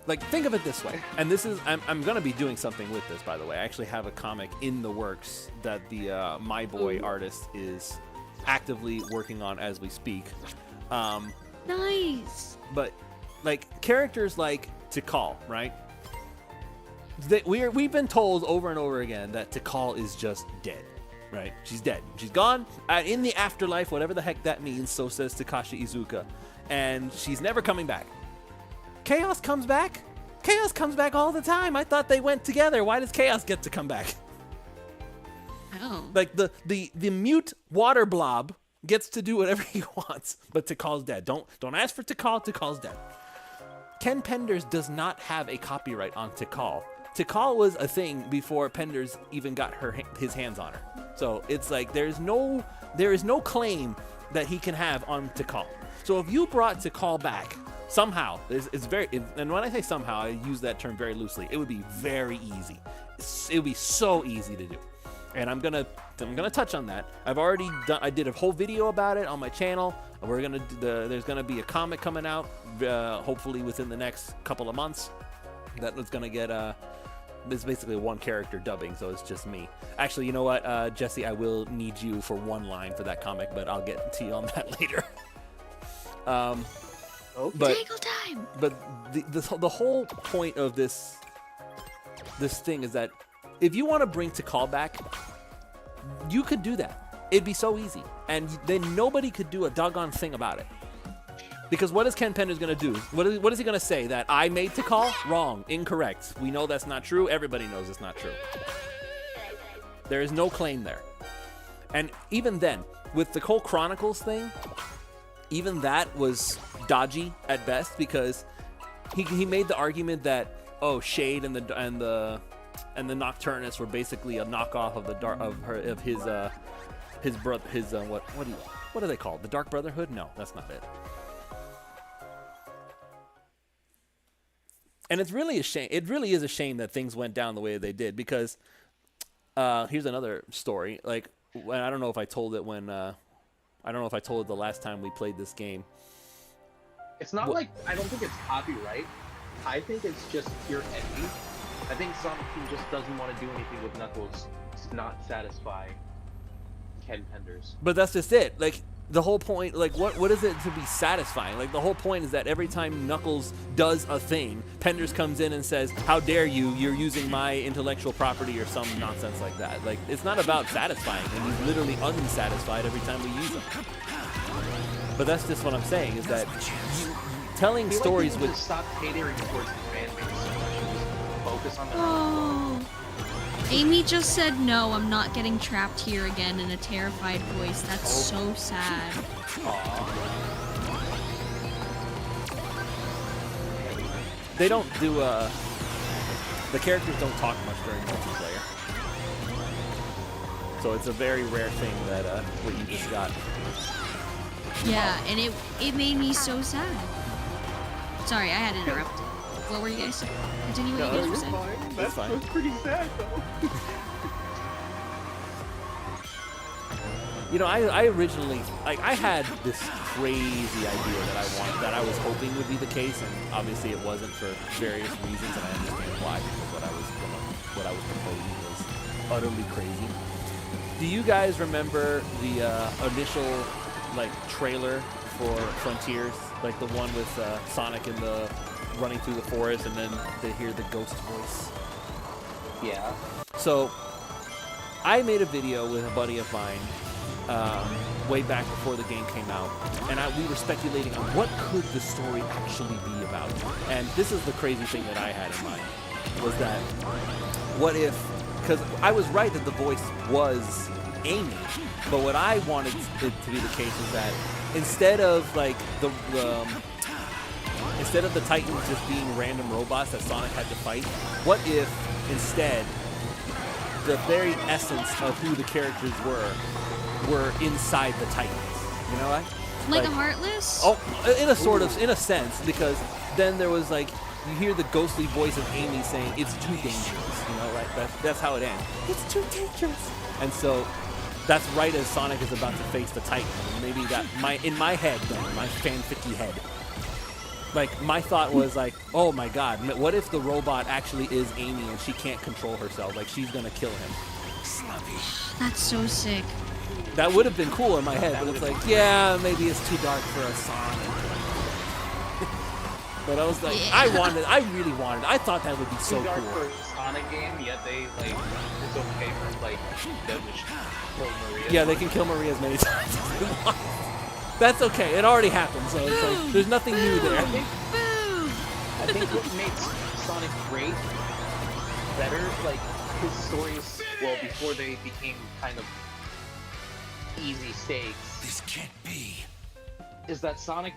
Like, think of it this way. And this is, I'm going to be doing something with this, by the way. I actually have a comic in the works that the My Boy artist is actively working on as we speak. Nice. But, like, characters like Tikal, right? We've been told over and over again that Tikal is just dead, right? She's dead. She's gone in the afterlife, whatever the heck that means, so says Takashi Iizuka. And she's never coming back. Chaos comes back? Chaos comes back all the time. I thought they went together. Why does Chaos get to come back? Oh. Like, the mute water blob gets to do whatever he wants, but Tikal's dead. Don't ask for Tikal. Tikal's dead. Ken Penders does not have a copyright on Tikal. Tikal was a thing before Penders even got his hands on her. So it's like there is no claim that he can have on Tikal. So if you brought Tikal back somehow, and when I say somehow, I use that term very loosely. It would be very easy. It would be so easy to do, and I'm gonna touch on that. I did a whole video about it on my channel. There's gonna be a comic coming out, hopefully within the next couple of months. That was gonna get It's basically one character dubbing, so it's just me. Actually, you know what, Jesse, I will need you for one line for that comic, but I'll get to you on that later. Okay. Tangle time. But the whole point of this thing is that if you want to bring Tikal back, you could do that. It'd be so easy, and then nobody could do a doggone thing about it. Because what is Ken Penders gonna do? What is he gonna say? That I made Tikal? Wrong, incorrect. We know that's not true. Everybody knows it's not true. There is no claim there. And even then, with the whole Chronicles thing, even that was dodgy at best, because he made the argument that Shade and the Nocturnus were basically a knockoff of his brother, what are they called? The Dark Brotherhood? No, that's not it. And it's really a shame. It really is a shame that things went down the way they did, because here's another story. Like, I don't know if I told it when I don't know if I told the last time we played this game. It's not like, I don't think it's copyright. I think it's just pure envy. I think Sonic Team just doesn't want to do anything with Knuckles to not satisfy Ken Penders. But that's just it. Like, the whole point, like, what is it to be satisfying? Like, the whole point is that every time Knuckles does a thing, Penders comes in and says, how dare you, you're using my intellectual property or some nonsense like that. Like, it's not about satisfying him. He's literally unsatisfied every time we use him. But that's just what I'm saying, is that telling stories with... Stop catering towards the fan base so much and just focus on the... Oh. Amy just said, no, I'm not getting trapped here again in a terrified voice. That's so sad. They don't do, the characters don't talk much during multiplayer. So it's a very rare thing that, what you just got. Yeah, and it made me so sad. Sorry, I had to interrupt. What were you guys saying? Continue what you guys were saying. That's fine. That's pretty sad, though. You know, I originally, like, I had this crazy idea that I was hoping would be the case, and obviously it wasn't for various reasons, and I understand why, because what I was proposing was utterly crazy. Do you guys remember the initial, like, trailer for Frontiers? Like the one with Sonic in the running through the forest, and then they hear the ghost voice? Yeah. So, I made a video with a buddy of mine way back before the game came out, and we were speculating on what could the story actually be about. And this is the crazy thing that I had in mind, was that what if, because I was right that the voice was Amy, but what I wanted it to be the case is that instead of like instead of the Titans just being random robots that Sonic had to fight, what if instead the very essence of who the characters were inside the Titans? You know what? Like a Heartless? Oh, in a sense, because then there was like, you hear the ghostly voice of Amy saying, it's too dangerous, you know, right? That's how it ends. It's too dangerous. And so that's right as Sonic is about to face the Titan. And maybe that, in my head, then, my fanficky head, like, my thought was like, oh my god, what if the robot actually is Amy and she can't control herself? Like, she's gonna kill him. That's so sick. That would have been cool in my head, but it's like, yeah, maybe it's too dark for a Sonic. But I was like, I thought that would be so Too dark cool. for a Sonic game, yet they, like, it's okay for, like, them to kill Maria. Yeah, they can kill Maria as many times as they want. That's okay, it already happened, so it's like, there's nothing new there. I think what makes Sonic great, better, like, his stories, well, before they became kind of easy stakes. This can't be. Is that Sonic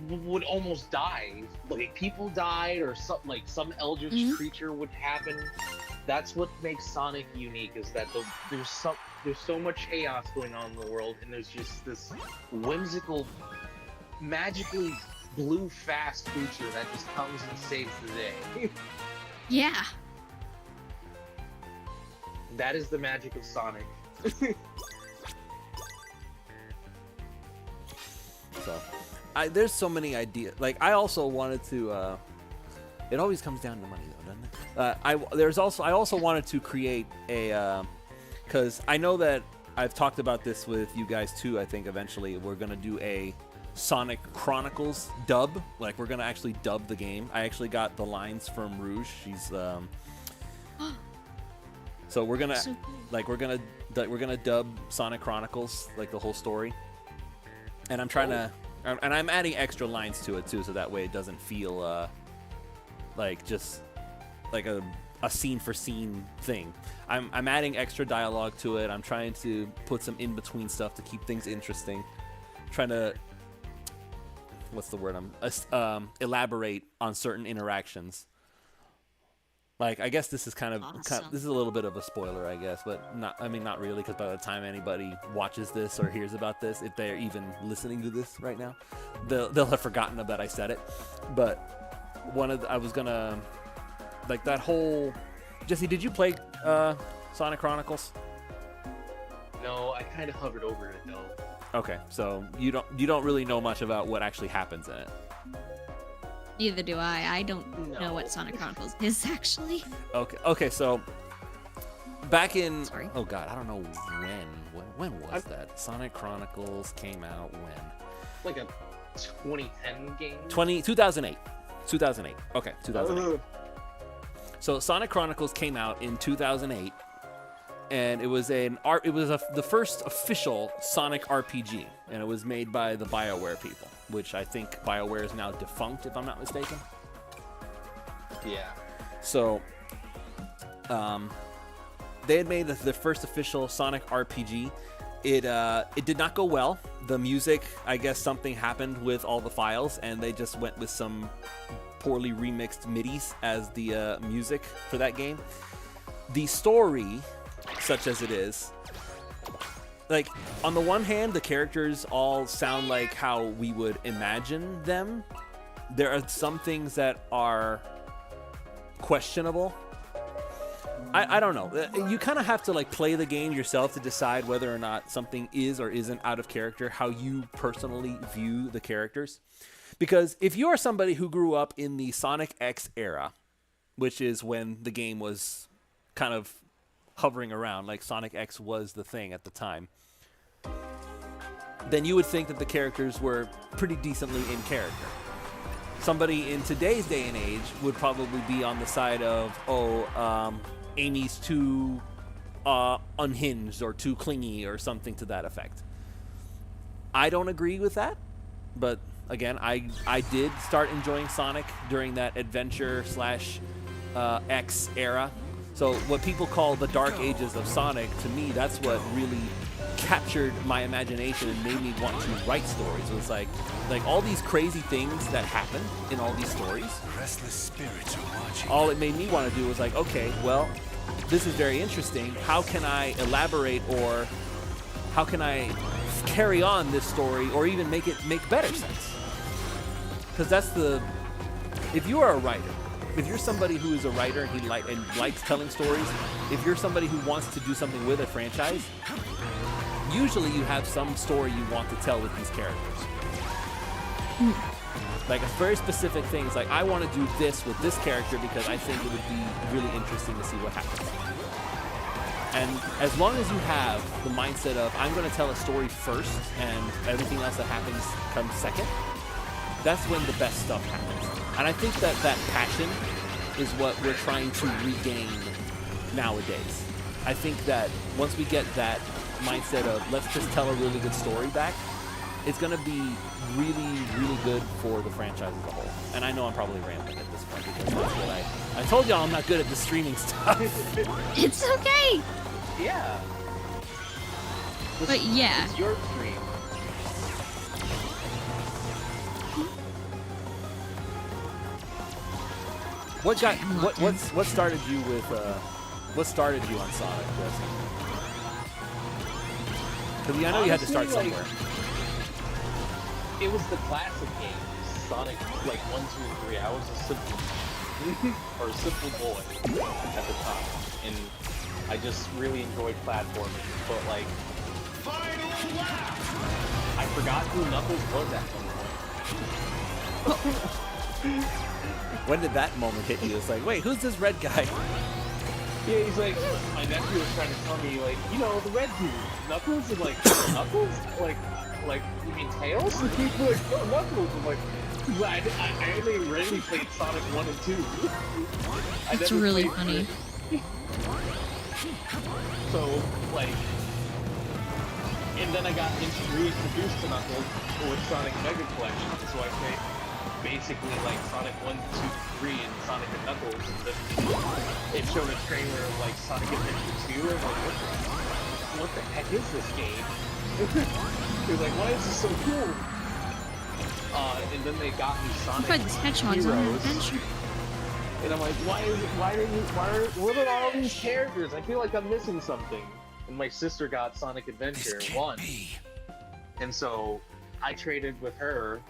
would almost die. Like, people died, or some eldritch creature would happen. That's what makes Sonic unique, is that there's so much chaos going on in the world, and there's just this whimsical, magically blue fast creature that just comes and saves the day. Yeah. That is the magic of Sonic. So, there's so many ideas. Like, I also wanted to. It always comes down to money, though, doesn't it? I also wanted to create a, because I know that I've talked about this with you guys too. I think eventually we're gonna do a Sonic Chronicles dub. Like, we're gonna actually dub the game. I actually got the lines from Rouge. She's so we're gonna So cool. like we're gonna dub Sonic Chronicles, like the whole story. And I'm trying to, and I'm adding extra lines to it too, so that way it doesn't feel like just like a scene for scene thing. I'm adding extra dialogue to it. I'm trying to put some in between stuff to keep things interesting. Trying to, what's the word? Elaborate on certain interactions. Like, I guess this is kind of this is a little bit of a spoiler, I guess, but not really, because by the time anybody watches this or hears about this, if they're even listening to this right now, they'll have forgotten that I said it. But I was gonna, like, that whole, Jesse, did you play Sonic Chronicles? No, I kind of hovered over it though. Okay, so you don't really know much about what actually happens in it. Neither do I. I don't know what Sonic Chronicles is actually. Okay, so back in Sorry. oh god, I don't know when was that? Sonic Chronicles came out when? Like a 2010 game. 2008. 2008. Okay, 2008. Ugh. So Sonic Chronicles came out in 2008, and it was the first official Sonic RPG, and it was made by the BioWare people, which I think BioWare is now defunct, if I'm not mistaken. Yeah. So, they had made the first official Sonic RPG. It did not go well. The music, I guess something happened with all the files, and they just went with some poorly remixed MIDIs as the music for that game. The story, such as it is, like, on the one hand, the characters all sound like how we would imagine them. There are some things that are questionable. I don't know. You kind of have to like play the game yourself to decide whether or not something is or isn't out of character, how you personally view the characters. Because if you are somebody who grew up in the Sonic X era, which is when the game was kind of hovering around, like Sonic X was the thing at the time, then you would think that the characters were pretty decently in character. Somebody in today's day and age would probably be on the side of, Amy's too unhinged or too clingy or something to that effect. I don't agree with that, but again, I did start enjoying Sonic during that adventure / X era. So what people call the dark ages of Sonic, to me, that's what really captured my imagination and made me want to write stories. It was like all these crazy things that happened in all these stories. Restless spirits are watching. All it made me want to do was like, okay, well, this is very interesting. How can I elaborate, or how can I carry on this story, or even make it make better sense? Because that's if you are a writer, if you're somebody who is a writer and likes telling stories, if you're somebody who wants to do something with a franchise, usually you have some story you want to tell with these characters. Like a very specific thing. It's like, I want to do this with this character because I think it would be really interesting to see what happens. And as long as you have the mindset of, I'm going to tell a story first and everything else that happens comes second, that's when the best stuff happens. And I think that passion is what we're trying to regain nowadays. I think that once we get that mindset of, let's just tell a really good story back, it's going to be really, really good for the franchise as a whole. And I know I'm probably rambling at this point because that's what I told y'all I'm not good at the streaming stuff. It's okay. Yeah. But yeah. It's your dream. What started you with what started you on Sonic, Jesse? Because I know you had to start Honestly, somewhere. It was the classic games, Sonic, like 1, 2, 3. I was a simple boy at the time, and I just really enjoyed platforming. But like, I forgot who Knuckles was at some point. When did that moment hit you? It's like, wait, who's this red guy? Yeah, he's like, my nephew was trying to tell me, like, you know, the red dude, Knuckles, and like, Knuckles? Like, you mean Tails? And he's like, oh, Knuckles. I'm like, I only rarely played Sonic 1 and 2. That's really funny. So, like, and then I got reintroduced to Knuckles with Sonic Mega Collection, so I played basically like Sonic 1, 2, 3, and Sonic and Knuckles. And then it showed a trailer of like Sonic Adventure 2, and I'm like, what the heck is this game? He was like, why is this so cool? And then they got me Sonic But Hedgehog's on an Heroes. adventure. And I'm like, what are all these characters? I feel like I'm missing something. And my sister got Sonic Adventure 1. And so I traded with her.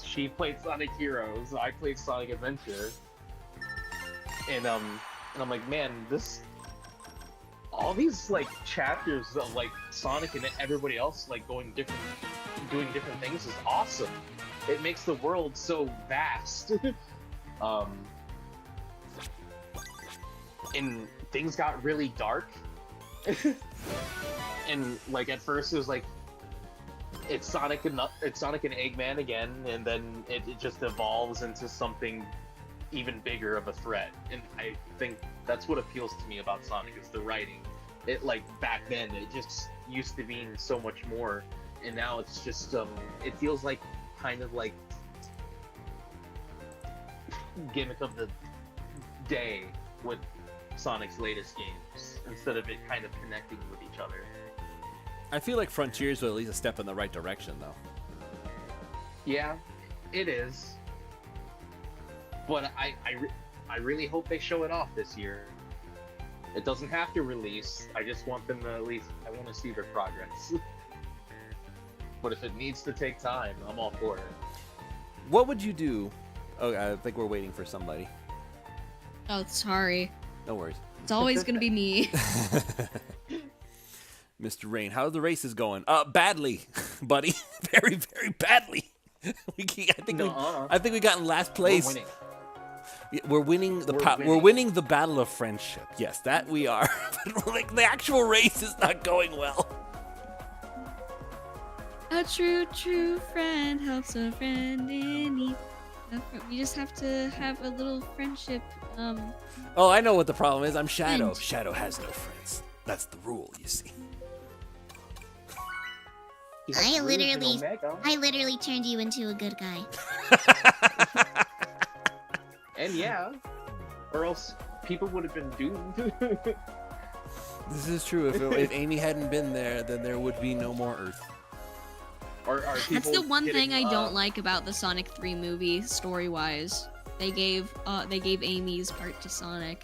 She played Sonic Heroes, I played Sonic Adventure. And I'm like, man, all these like chapters of like Sonic and everybody else like doing different things is awesome. It makes the world so vast. And things got really dark. And like at first it was like it's Sonic and Eggman again, and then it just evolves into something even bigger of a threat. And I think that's what appeals to me about Sonic is the writing. It like back then it just used to mean so much more, and now it's just it feels like kind of like gimmick of the day with Sonic's latest games instead of it kind of connecting with each other. I feel like Frontiers was at least a step in the right direction, though. Yeah, it is. But I really hope they show it off this year. It doesn't have to release. I just want them to at least, I want to see their progress. But if it needs to take time, I'm all for it. What would you do? Oh, I think we're waiting for somebody. Oh, sorry. No worries. It's always gonna be me. Mr. Rain, how are the races going? Badly, buddy. Very, very badly. I think we got in last place. We're winning. Yeah, we're winning We're winning the battle of friendship. Yes, that we are. But like the actual race is not going well. A true friend helps a friend in need. We just have to have a little friendship. Oh, I know what the problem is. I'm Shadow. Friend. Shadow has no friends. That's the rule, you see. I literally turned you into a good guy. And yeah, or else people would have been doomed. This is true. If Amy hadn't been there, then there would be no more Earth. That's the one thing I don't like about the Sonic 3 movie, story-wise. They gave Amy's part to Sonic.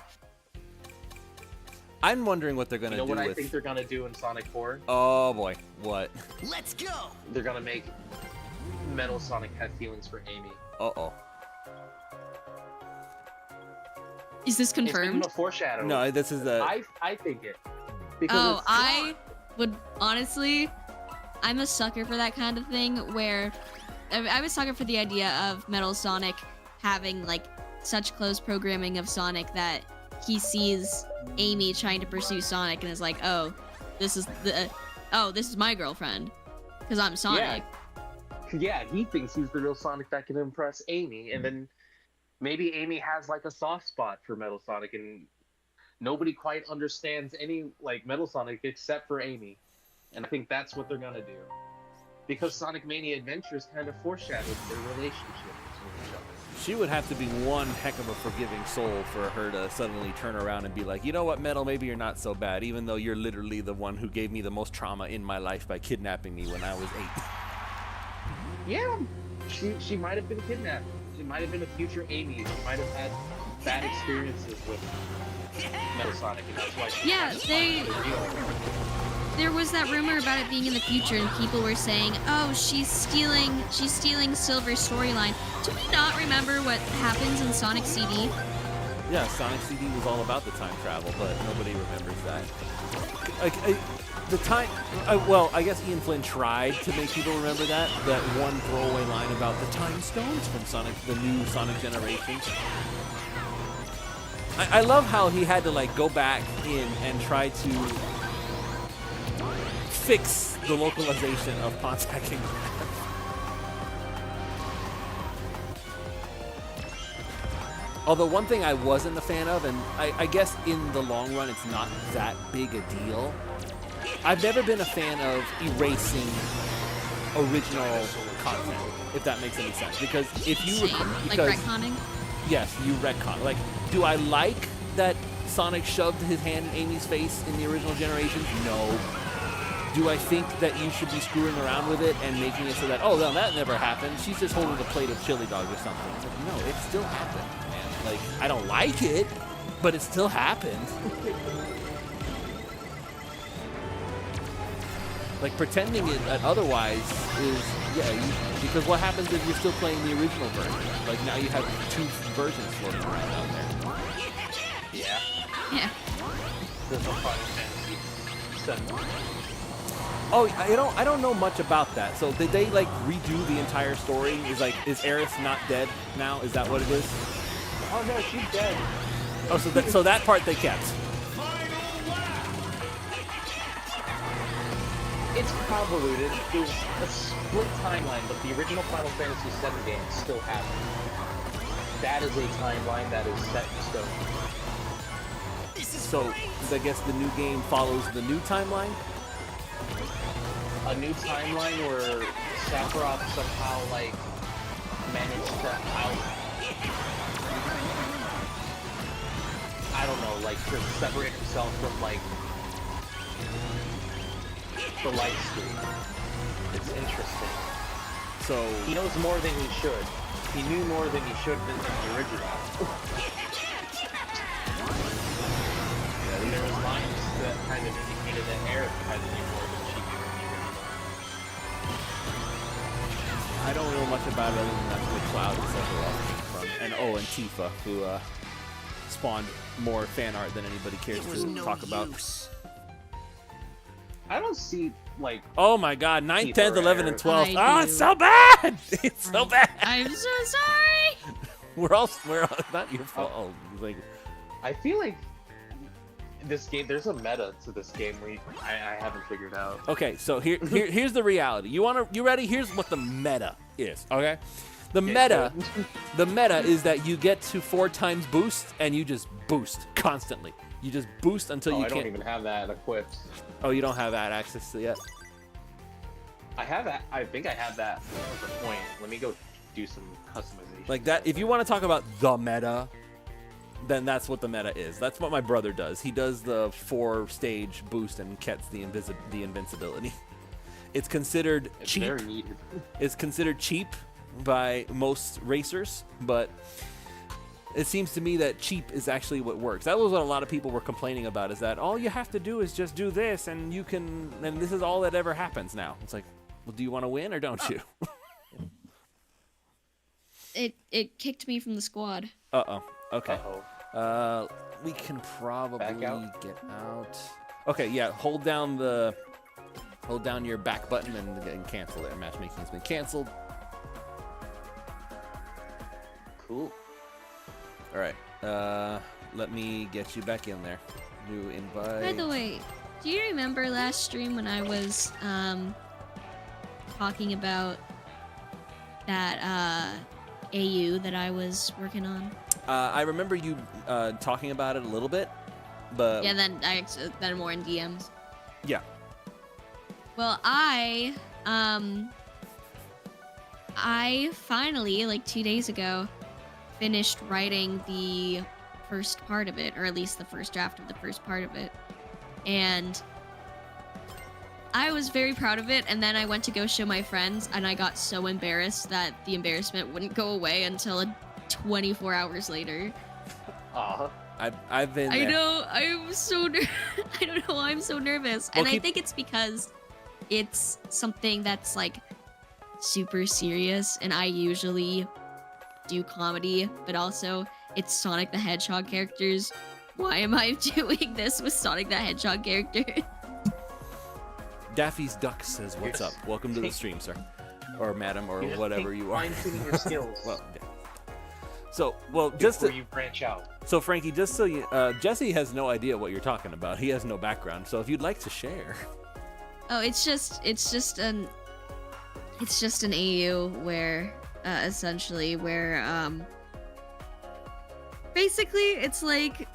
I'm wondering what they're gonna do with. You know what I think they're gonna do in Sonic 4? Oh boy, what? Let's go! They're gonna make Metal Sonic have feelings for Amy. Uh-oh. Is this It's even confirmed? a foreshadowing. No, this is a. I think it. Because Oh, it's I would honestly, I'm a sucker for that kind of thing where I'm a sucker for the idea of Metal Sonic having like such close programming of Sonic that he sees Amy trying to pursue Sonic and is like, oh, this is my girlfriend because I'm Sonic. Yeah, he thinks he's the real Sonic that can impress Amy, and then maybe Amy has like a soft spot for Metal Sonic, and nobody quite understands any like Metal Sonic except for Amy. And I think that's what they're gonna do, because Sonic Mania Adventures kind of foreshadowed their relationship between each other. She would have to be one heck of a forgiving soul for her to suddenly turn around and be like, you know what, Metal, maybe you're not so bad, even though you're literally the one who gave me the most trauma in my life by kidnapping me when I was 8. Yeah, she might have been kidnapped. She might have been a future Amy. She might have had bad experiences with Metal Sonic, and that's why she There was that rumor about it being in the future, and people were saying, "Oh, she's stealing Silver's storyline." Do we not remember what happens in Sonic CD? Yeah, Sonic CD was all about the time travel, but nobody remembers that. The time, well, I guess Ian Flynn tried to make people remember that one throwaway line about the time stones from Sonic, the new Sonic generations. I love how he had to like go back in and try to fix the localization of Pontiac and Grand. Although one thing I wasn't a fan of, and I guess in the long run it's not that big a deal, I've never been a fan of erasing original content, if that makes any sense. Because if you Like retconning? Yes, you retcon. Like, do I like that Sonic shoved his hand in Amy's face in the original generations? No. Do I think that you should be screwing around with it and making it so that, oh, no, that never happened. She's just holding a plate of chili dogs or something. It's like, no, it still happened, man. Like, I don't like it, but it still happened. Like, pretending it otherwise is, because what happens if you're still playing the original version? Like, now you have two versions floating around out there. Yeah. Yeah. There's no Final Fantasy Sentai. Oh, I don't know much about that. So did they like redo the entire story? Is Eris not dead now? Is that what it is? Oh no, she's dead. Oh, so that part they kept. It's convoluted. There's a split timeline, but the original Final Fantasy VII game still happened. That is a timeline that is set in stone. So I guess the new game follows the new timeline. A new timeline where Sephiroth somehow like managed to I don't know, like to separate himself from like the light stream. It's interesting. So He knows more than he should. He knew more than he should in the original. There was lines that kind of indicated that Eric had to do more than she did in the original. I don't know much about it other than that's where Cloud and Sephiroth came from, and Tifa, who spawned more fan art than anybody cares to talk about. I don't see like. Oh my God! 9th, 10th, 11th, and 12th. I Oh, do. it's so bad! It's so bad. I'm so sorry. We're all not your fault. Like, I feel like this game. There's a meta to this game I haven't figured out. okay, so here's the reality. You ready? Here's what the meta is. Okay, the meta is that you get to 4 times boost and you just boost constantly. You just boost until you I can't. don't even have that equipped. Oh, you don't have that access to yet. I have that. I think I have that as a point. Let me go do some customization. Like that. If you want to talk about the meta, then that's what the meta is. That's what my brother does. He does the 4-stage boost and gets the invincibility. It's considered It's cheap. very needed. It's considered cheap by most racers, but it seems to me that cheap is actually what works. That was what a lot of people were complaining about, is that all you have to do is just do this and you can, and this is all that ever happens now. It's like, well, do you want to win or don't you? It kicked me from the squad. Uh-oh. Okay. Uh-oh. We can probably Back out? get out. Okay, yeah, hold down your back button and cancel there. Matchmaking has been canceled. Cool. All right. Let me get you back in there. New invite. By the way, do you remember last stream when I was talking about that AU that I was working on? I remember you talking about it a little bit, but Yeah, then more in DMs. yeah. Well, I finally, like 2 days ago, finished writing the first part of it, or at least the first draft of the first part of it. And I was very proud of it, and then I went to go show my friends, and I got so embarrassed that the embarrassment wouldn't go away until 24 hours later. I've been I there. know, I'm so I don't know why I'm so nervous. Well, And I think it's because it's something that's like super serious, and I usually do comedy, but also it's Sonic the Hedgehog characters. Why am I doing this with Sonic the Hedgehog characters? Daffy's Duck says, "What's Yes. up? Welcome to the stream, sir, or madam, or You just whatever keep you are." fine-tuning your skills. Well, yeah. So, just before to, you branch out. so Frankie, just so you, Jesse has no idea what you're talking about. He has no background. So if you'd like to share. Oh, it's just an AU where essentially where basically it's like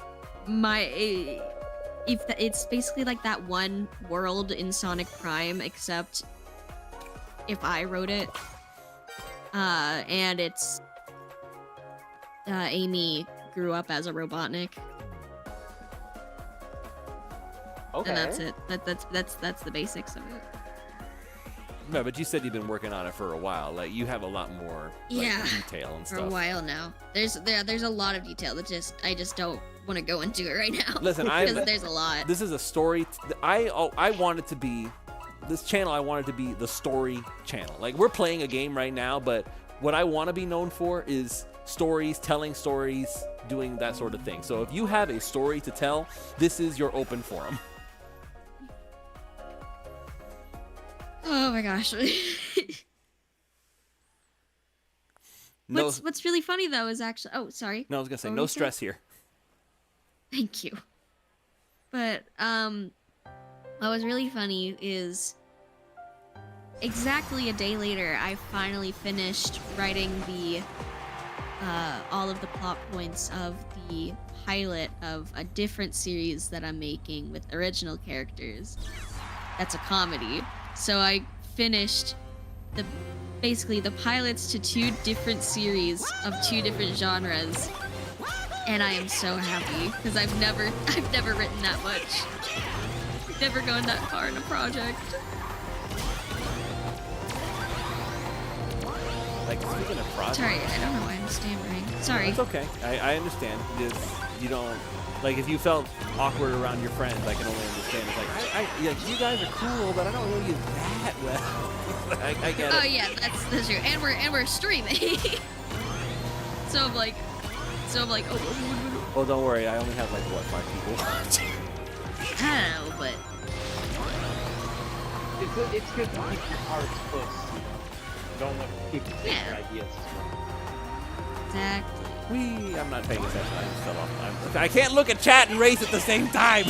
it's basically like that one world in Sonic Prime, except if I wrote it. And it's Amy grew up as a Robotnik. Okay. And that's it. That's the basics of it. No, but you said you've been working on it for a while. Like you have a lot more like, Yeah, detail and For a stuff. while now. There's a lot of detail that I just don't want to go into it right now. Listen, because there's a lot. This is a story. I want it to be this channel. I want it to be the story channel. Like we're playing a game right now, but what I want to be known for is stories, telling stories, doing that sort of thing. So if you have a story to tell, this is your open forum. Oh my gosh. No, What's really funny though is actually sorry. no, I was gonna say What were no you saying? stress here. Thank you. But what was really funny is exactly a day later I finally finished writing the all of the plot points of the pilot of a different series that I'm making with original characters. That's a comedy. So I finished basically the pilots to 2 different series of 2 different genres. And I am so happy because I've never written that much. Never gone that far in a project. Like, speaking of projects, Sorry, I don't know why I'm stammering. Sorry. it's okay. I understand. You don't like if you felt awkward around your friends. I can only understand. It's like yeah, you guys are cool, but I don't know you that well. I get it. Oh yeah, that's true. And we're streaming. so I'm like, oh. Well, don't worry. I only have like what 5 people watching. I don't know, but It's good to keep your hearts close. Don't let people take your ideas. exactly. I'm not paying attention. I just fell off. I can't look at chat and race at the same time.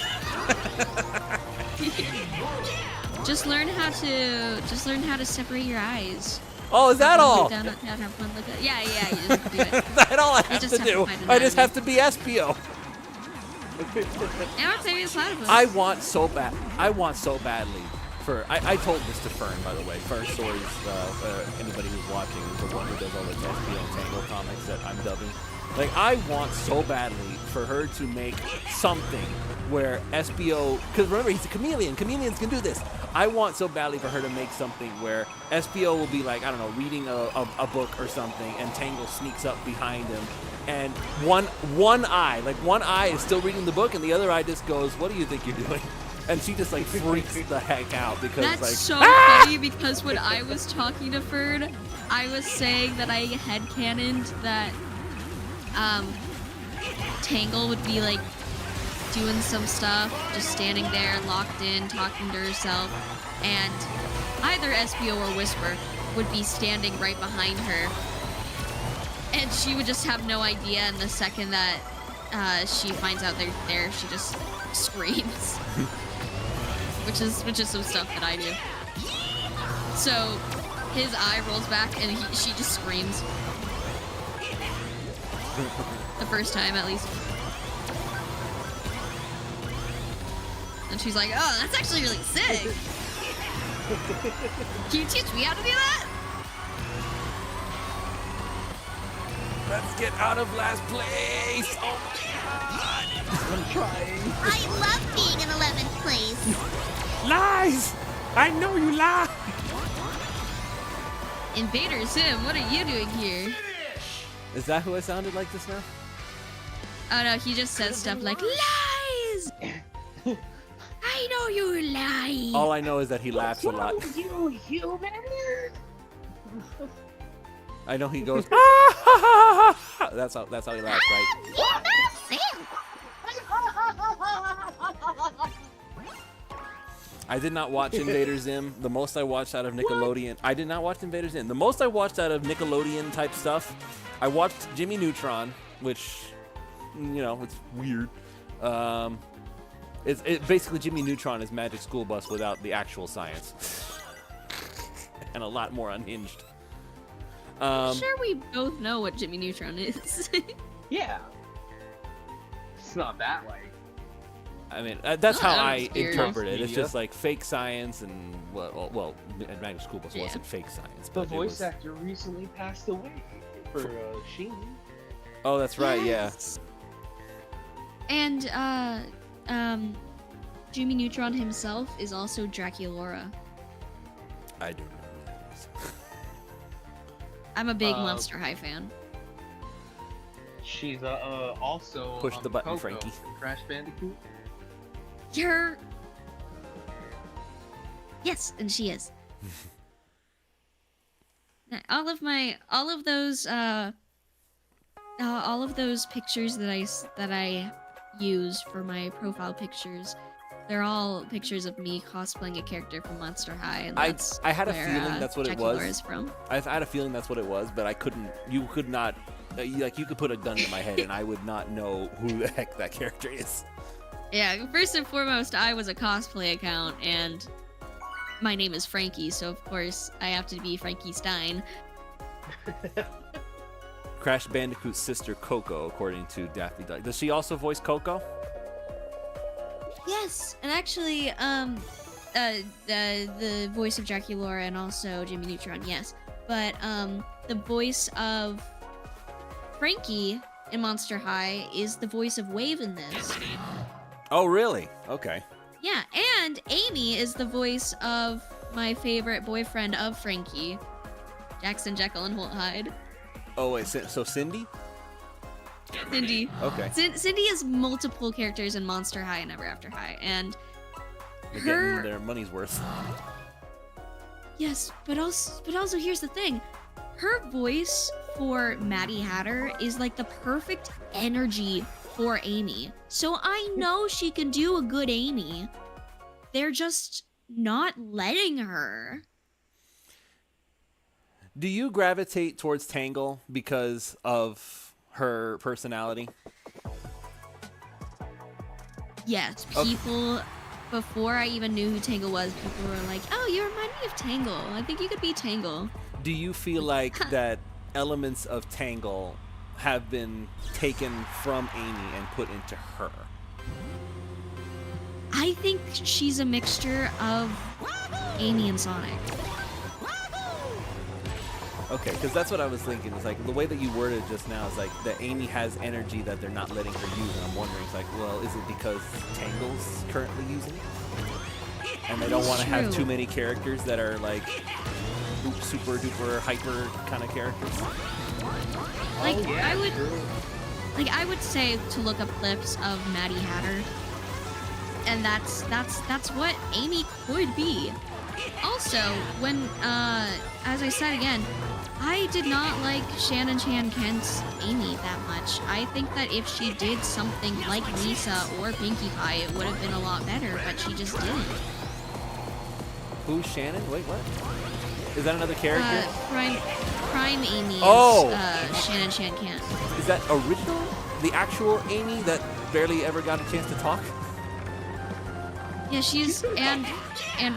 Just learn how to separate your eyes. Oh, is that all? Down, have one look at, yeah, you just have to do it. Is that all I have just to have to do? find I just anatomy. have to be SPO. And I'm saving the platypus. I want so badly for. I told this to Fern, by the way. Fern Stories, anybody who's watching, is the one who does all the SPO and Tangle comics that I'm dubbing. Like, I want so badly for her to make something where SPO, because remember, he's a chameleon. Chameleons can do this. I want so badly for her to make something where SPO will be like, I don't know, reading a book or something, and Tangle sneaks up behind him, and one eye is still reading the book, and the other eye just goes, "What do you think you're doing?" And she just like freaks the heck out because That's like, so funny because when I was talking to Fern, I was saying that I headcanoned that Tangle would be like doing some stuff, just standing there, locked in, talking to herself, and either SPO or Whisper would be standing right behind her, and she would just have no idea. And the second that she finds out they're there, she just screams, which is some stuff that I do. So his eye rolls back, and she just screams. The first time, at least. And she's like, "Oh, that's actually really sick. Can you teach me how to do that?" let's get out of last place. Oh my god! I'm trying. I love being in 11th place. Lies! I know you lie. Invader Sim, what are you doing here? Is that who I sounded like just now? Oh no, he just says stuff like, "Lies! I know you lie." All I know is that he laughs a lot. You human! I know he goes. "Ah, ha, ha, ha, ha." That's how he laughs, right? I did not watch Invader Zim. The most I watched out of Nickelodeon. I did not watch Invader Zim. The most I watched out of Nickelodeon type stuff, I watched Jimmy Neutron, which, you know, it's weird. It's basically Jimmy Neutron is Magic School Bus without the actual science, and a lot more unhinged. I'm sure we both know what Jimmy Neutron is. Yeah. It's not that like. I mean, that's how Oh, I that's weird. interpret it. It's Media. just like fake science, and well, Magic School Bus Yeah. wasn't fake science, The but it voice was. actor recently passed away for Sheen. Oh, that's right. Yeah. Yes. And Jimmy Neutron himself is also Draculaura. I don't know who that is. I'm a big Monster High fan. She's also Push the button, Coco Frankie. from Crash Bandicoot. Yes, and she is. all of those pictures that I use for my profile pictures, they're all pictures of me cosplaying a character from Monster High, and I that's had a where, feeling that's what it Jackie Laura was. is from. I had a feeling that's what it was, but I couldn't. You could not. Like you could put a gun to my head, and I would not know who the heck that character is. Yeah, first and foremost, I was a cosplay account, and my name is Frankie, so of course I have to be Frankie Stein. Crash Bandicoot's sister Coco, according to Daffy Duck. Does she also voice Coco? Yes, and actually, the voice of Jackie Laura and also Jimmy Neutron, yes. But the voice of Frankie in Monster High is the voice of Wave in this. Oh, really? Okay. Yeah, and Amy is the voice of my favorite boyfriend of Frankie, Jackson Jekyll and Holt Hyde. Oh wait, so Cindy? Cindy. Okay. Cindy is multiple characters in Monster High and Ever After High, and They're her getting their money's worth. yes, but also here's the thing, her voice for Maddie Hatter is like the perfect energy for Amy. So I know she can do a good Amy. They're just not letting her. Do you gravitate towards Tangle because of her personality? Yes, Okay. people, before I even knew who Tangle was, people were like, oh, you remind me of Tangle. I think you could be Tangle. Do you feel like that elements of Tangle have been taken from Amy and put into her? I think she's a mixture of Amy and Sonic. Okay, because that's what I was thinking. It's like the way that you worded it just now is like that Amy has energy that they're not letting her use, and I'm wondering, it's like, well, is it because Tangle's currently using it, and they don't want to have True. too many characters that are like super duper hyper kind of characters? Like, Oh, yeah, I would, true. like, I would say to look up clips of Maddie Hatter, and that's what Amy could be. Also, when, as I said again, I did not like Shannon Chan Kent's Amy that much. I think that if she did something like Lisa or Pinkie Pie, it would have been a lot better, but she just didn't. Who's Shannon? Wait, what? Is that another character? Prime Amy is Oh! Shannon Chan Kent. Is that original? The actual Amy that barely ever got a chance to talk? Yeah, she's and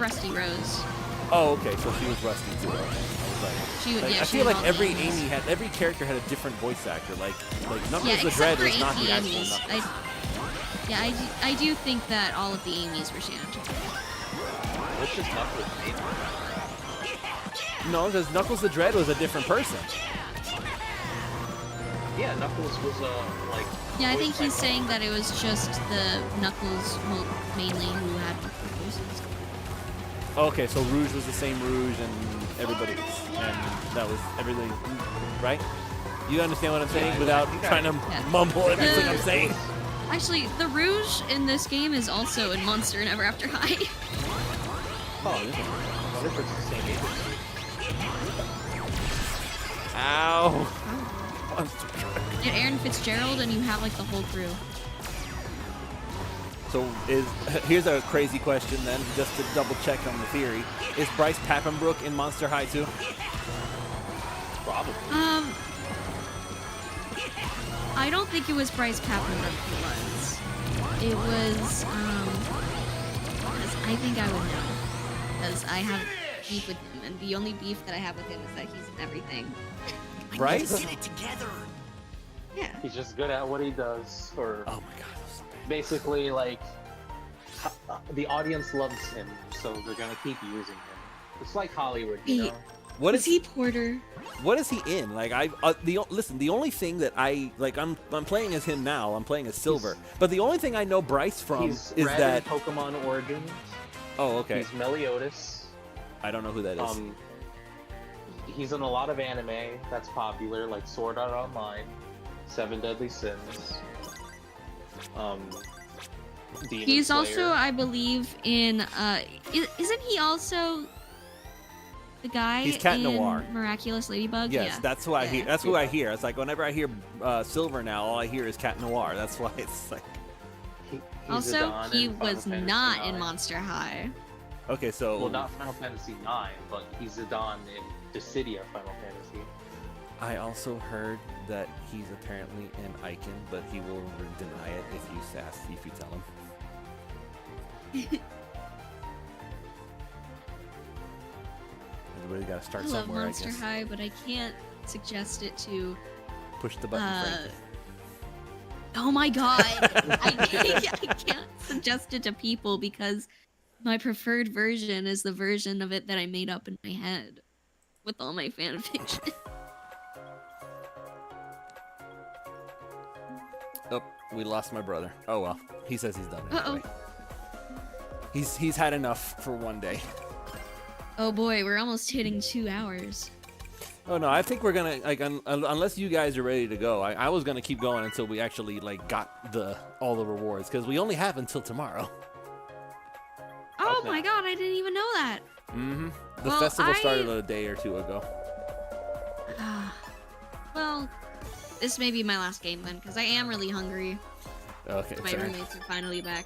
Rusty Rose. Oh, okay, so she was Rusty too. Okay. Right. She would. Like, Yeah, I she feel was like all the Amy's. every character had a different voice actor. Like Knuckles Yeah, the except Dread for was not the actual Amy's. Knuckles. I do think that all of the Amy's were Shannon. What's just Knuckles name? No, because Knuckles the Dread was a different person. Yeah, Knuckles was like. Yeah, I think voiced by he's saying that it was just the Knuckles, well, mainly, who had different voices. Okay, so Rouge was the same Rouge and everybody, and that was everything, right? You understand what I'm saying Yeah, without I think trying to Yeah. mumble everything I'm saying? Actually, the Rouge in this game is also in Monster and Ever After High. Oh, I wonder if it's the same agency. Ow. And Aaron Fitzgerald, and you have like the whole crew. So here's a crazy question then, just to double check on the theory. Is Bryce Papenbrook in Monster High too? Probably. I don't think it was Bryce Papenbrook who was. It was, 'cause I think I would know. Because I have beef with him, and the only beef that I have with him is that he's in everything. Bryce? Get it together. Yeah. He's just good at what he does, or Oh my god. that's so bad. basically like the audience loves him, so they're gonna keep using him. It's like Hollywood, you He- know. What Was is he Porter? What is he in? Like listen, the only thing that I'm playing as him now. I'm playing as Silver. But the only thing I know Bryce from He's is Red that in Pokemon Origins. oh, okay. He's Meliodas. I don't know who that is. He's in a lot of anime that's popular, like Sword Art Online, Seven Deadly Sins. Demon He's Slayer. also, I believe, in, isn't he also the guy He's Cat in Noir. Miraculous Ladybug? Yes, Yeah. that's who I hear. Yeah. That's who I hear. It's like whenever I hear Silver now, all I hear is Cat Noir. That's why it's like He's Also, Zidane he in Final was Fantasy not in IX. Monster High. Okay, so Well, not Final Fantasy IX, but he's Zidane in Dissidia Final Fantasy. I also heard that he's apparently in Icon, but he will deny it if you tell him. Everybody got to start I love somewhere, Monster I guess. High, but I can't suggest it to. Push the button, Frank. Oh my god! I can't suggest it to people because my preferred version is the version of it that I made up in my head with all my fanfiction. Oh, we lost my brother. Oh well, he says he's done Uh-oh. anyway. He's had enough for one day. Oh boy, we're almost hitting 2 hours. Oh no, I think we're gonna unless you guys are ready to go. I was gonna keep going until we actually got all the rewards because we only have until tomorrow. Oh Okay. my god, I didn't even know that. Mm-hmm. The Well, festival started a day or two ago. Well, this may be my last game then because I am really hungry. Okay, My sorry. roommates are finally back.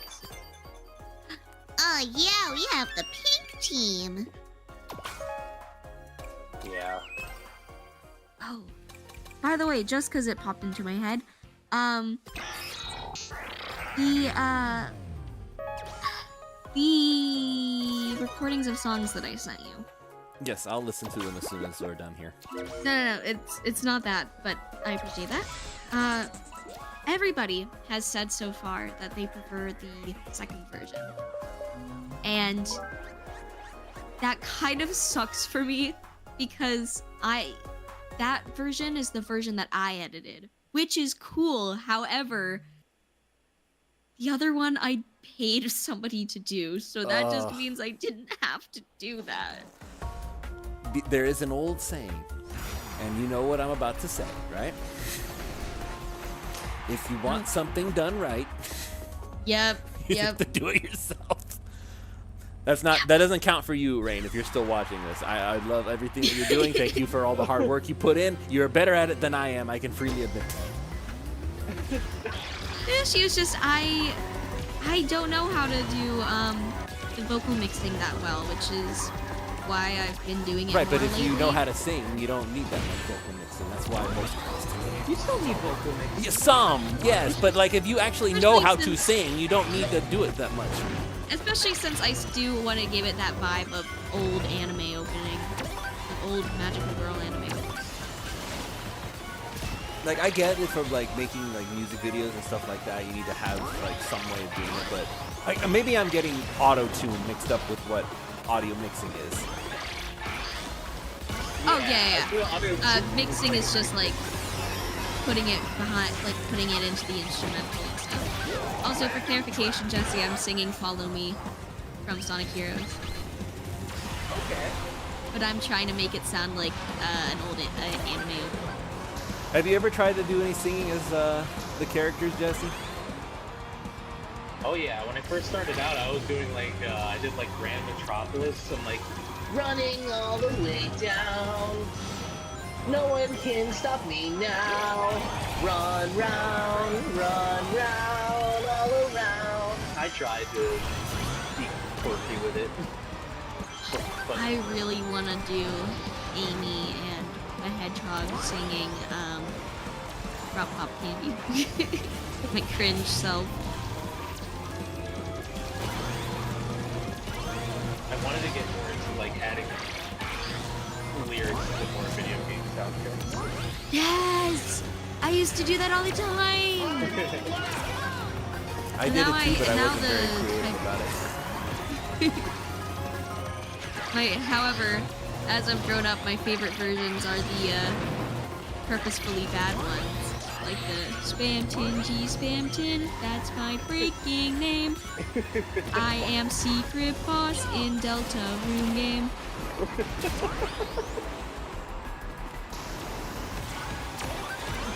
Oh yeah, we have the pink team. Yeah. Oh, by the way, just because it popped into my head, the recordings of songs that I sent you. Yes, I'll listen to them as soon as we're done here. No, it's not that, but I appreciate that. Everybody has said so far that they prefer the second version, and that kind of sucks for me because that version is the version that I edited, which is cool. However, the other one I paid somebody to do, so that just means I didn't have to do that. There is an old saying, and you know what I'm about to say, right? If you want something done right, Yep. you have to do it yourself. That doesn't count for you, Rain, if you're still watching this. I love everything that you're doing. Thank you for all the hard work you put in. You're better at it than I am. I can freely admit that. The issue is just I don't know how to do the vocal mixing that well, which is why I've been doing it Right, more but if you lately. know how to sing, you don't need that much vocal mixing. That's why most artists do it. You still need vocal mix. Yeah, some, yes, but if you actually know Especially how to since- sing, you don't need to do it that much. Especially since I do want to give it that vibe of old anime opening, the old magical girl anime opening. I get it for making music videos and stuff like that. You need to have some way of doing it, but maybe I'm getting auto-tune mixed up with what audio mixing is. Oh yeah. I feel audio- Mixing is just putting it behind, putting it into the instrumental and stuff. Also, for clarification, Jesse, I'm singing "Follow Me" from Sonic Heroes, Okay. but I'm trying to make it sound like an old anime opening. Have you ever tried to do any singing as the characters, Jesse? Oh yeah, when I first started out, I was doing I did Grand Metropolis and running all the way down. No one can stop me now. Run round, all around. I tried to be quirky with it. But I really want to do Amy and the Hedgehog singing Drop Pop Candy. My cringe self. I wanted to get more into adding lyrics to more video game soundtracks. Yes! I used to do that all the time! I did Now it too, but I now wasn't very creative about it. However, as I've grown up, my favorite versions are the purposefully bad ones. Like the Spamton, G Spamton, that's my freaking name. I am secret boss in Delta Room Game. Oh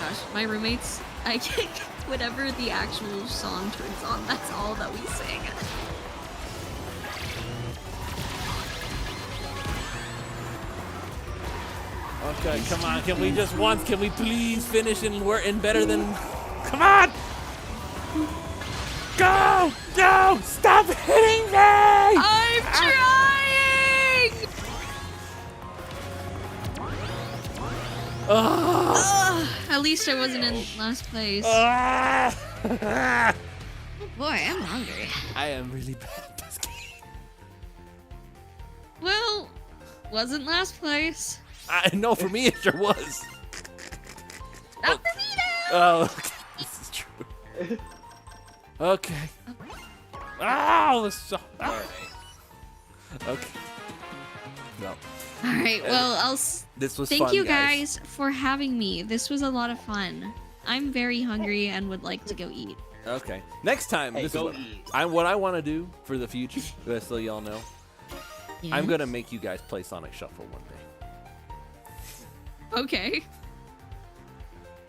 gosh, my roommates, I can't, whatever the actual song turns on, that's all that we sing. Okay, come on. Can we please finish and we're in better than... Come on! Go! No! Stop hitting me! I'm trying! At least I wasn't in last place. Ah! Boy, I'm hungry. I am really bad at this game. Well, wasn't last place. I know, for me it sure was. Not for me now! Oh, okay. This is true. Okay. Oh, this so. Alright. Okay. No. Alright, well, This was thank fun, you guys for having me. This was a lot of fun. I'm very hungry and would like to go eat. Okay. Next time, Hey, this go is eat. what I want to do for the future, just so y'all know. I'm Yes? gonna make you guys play Sonic Shuffle one day. Okay.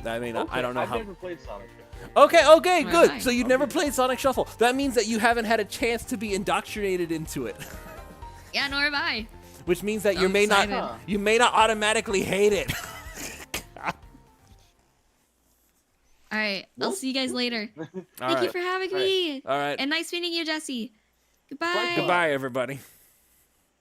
I mean, Okay, I don't know I've how. never played Sonic Shuffle. Okay, good. Alright. So you've never played Sonic Shuffle. That means that you haven't had a chance to be indoctrinated into it. Yeah, nor have I. Which means that I'm excited. you may not automatically hate it. Alright, I'll see you guys later. Thank All you right. for having me. All right. And nice meeting you, Jesse. Goodbye. Goodbye, everybody.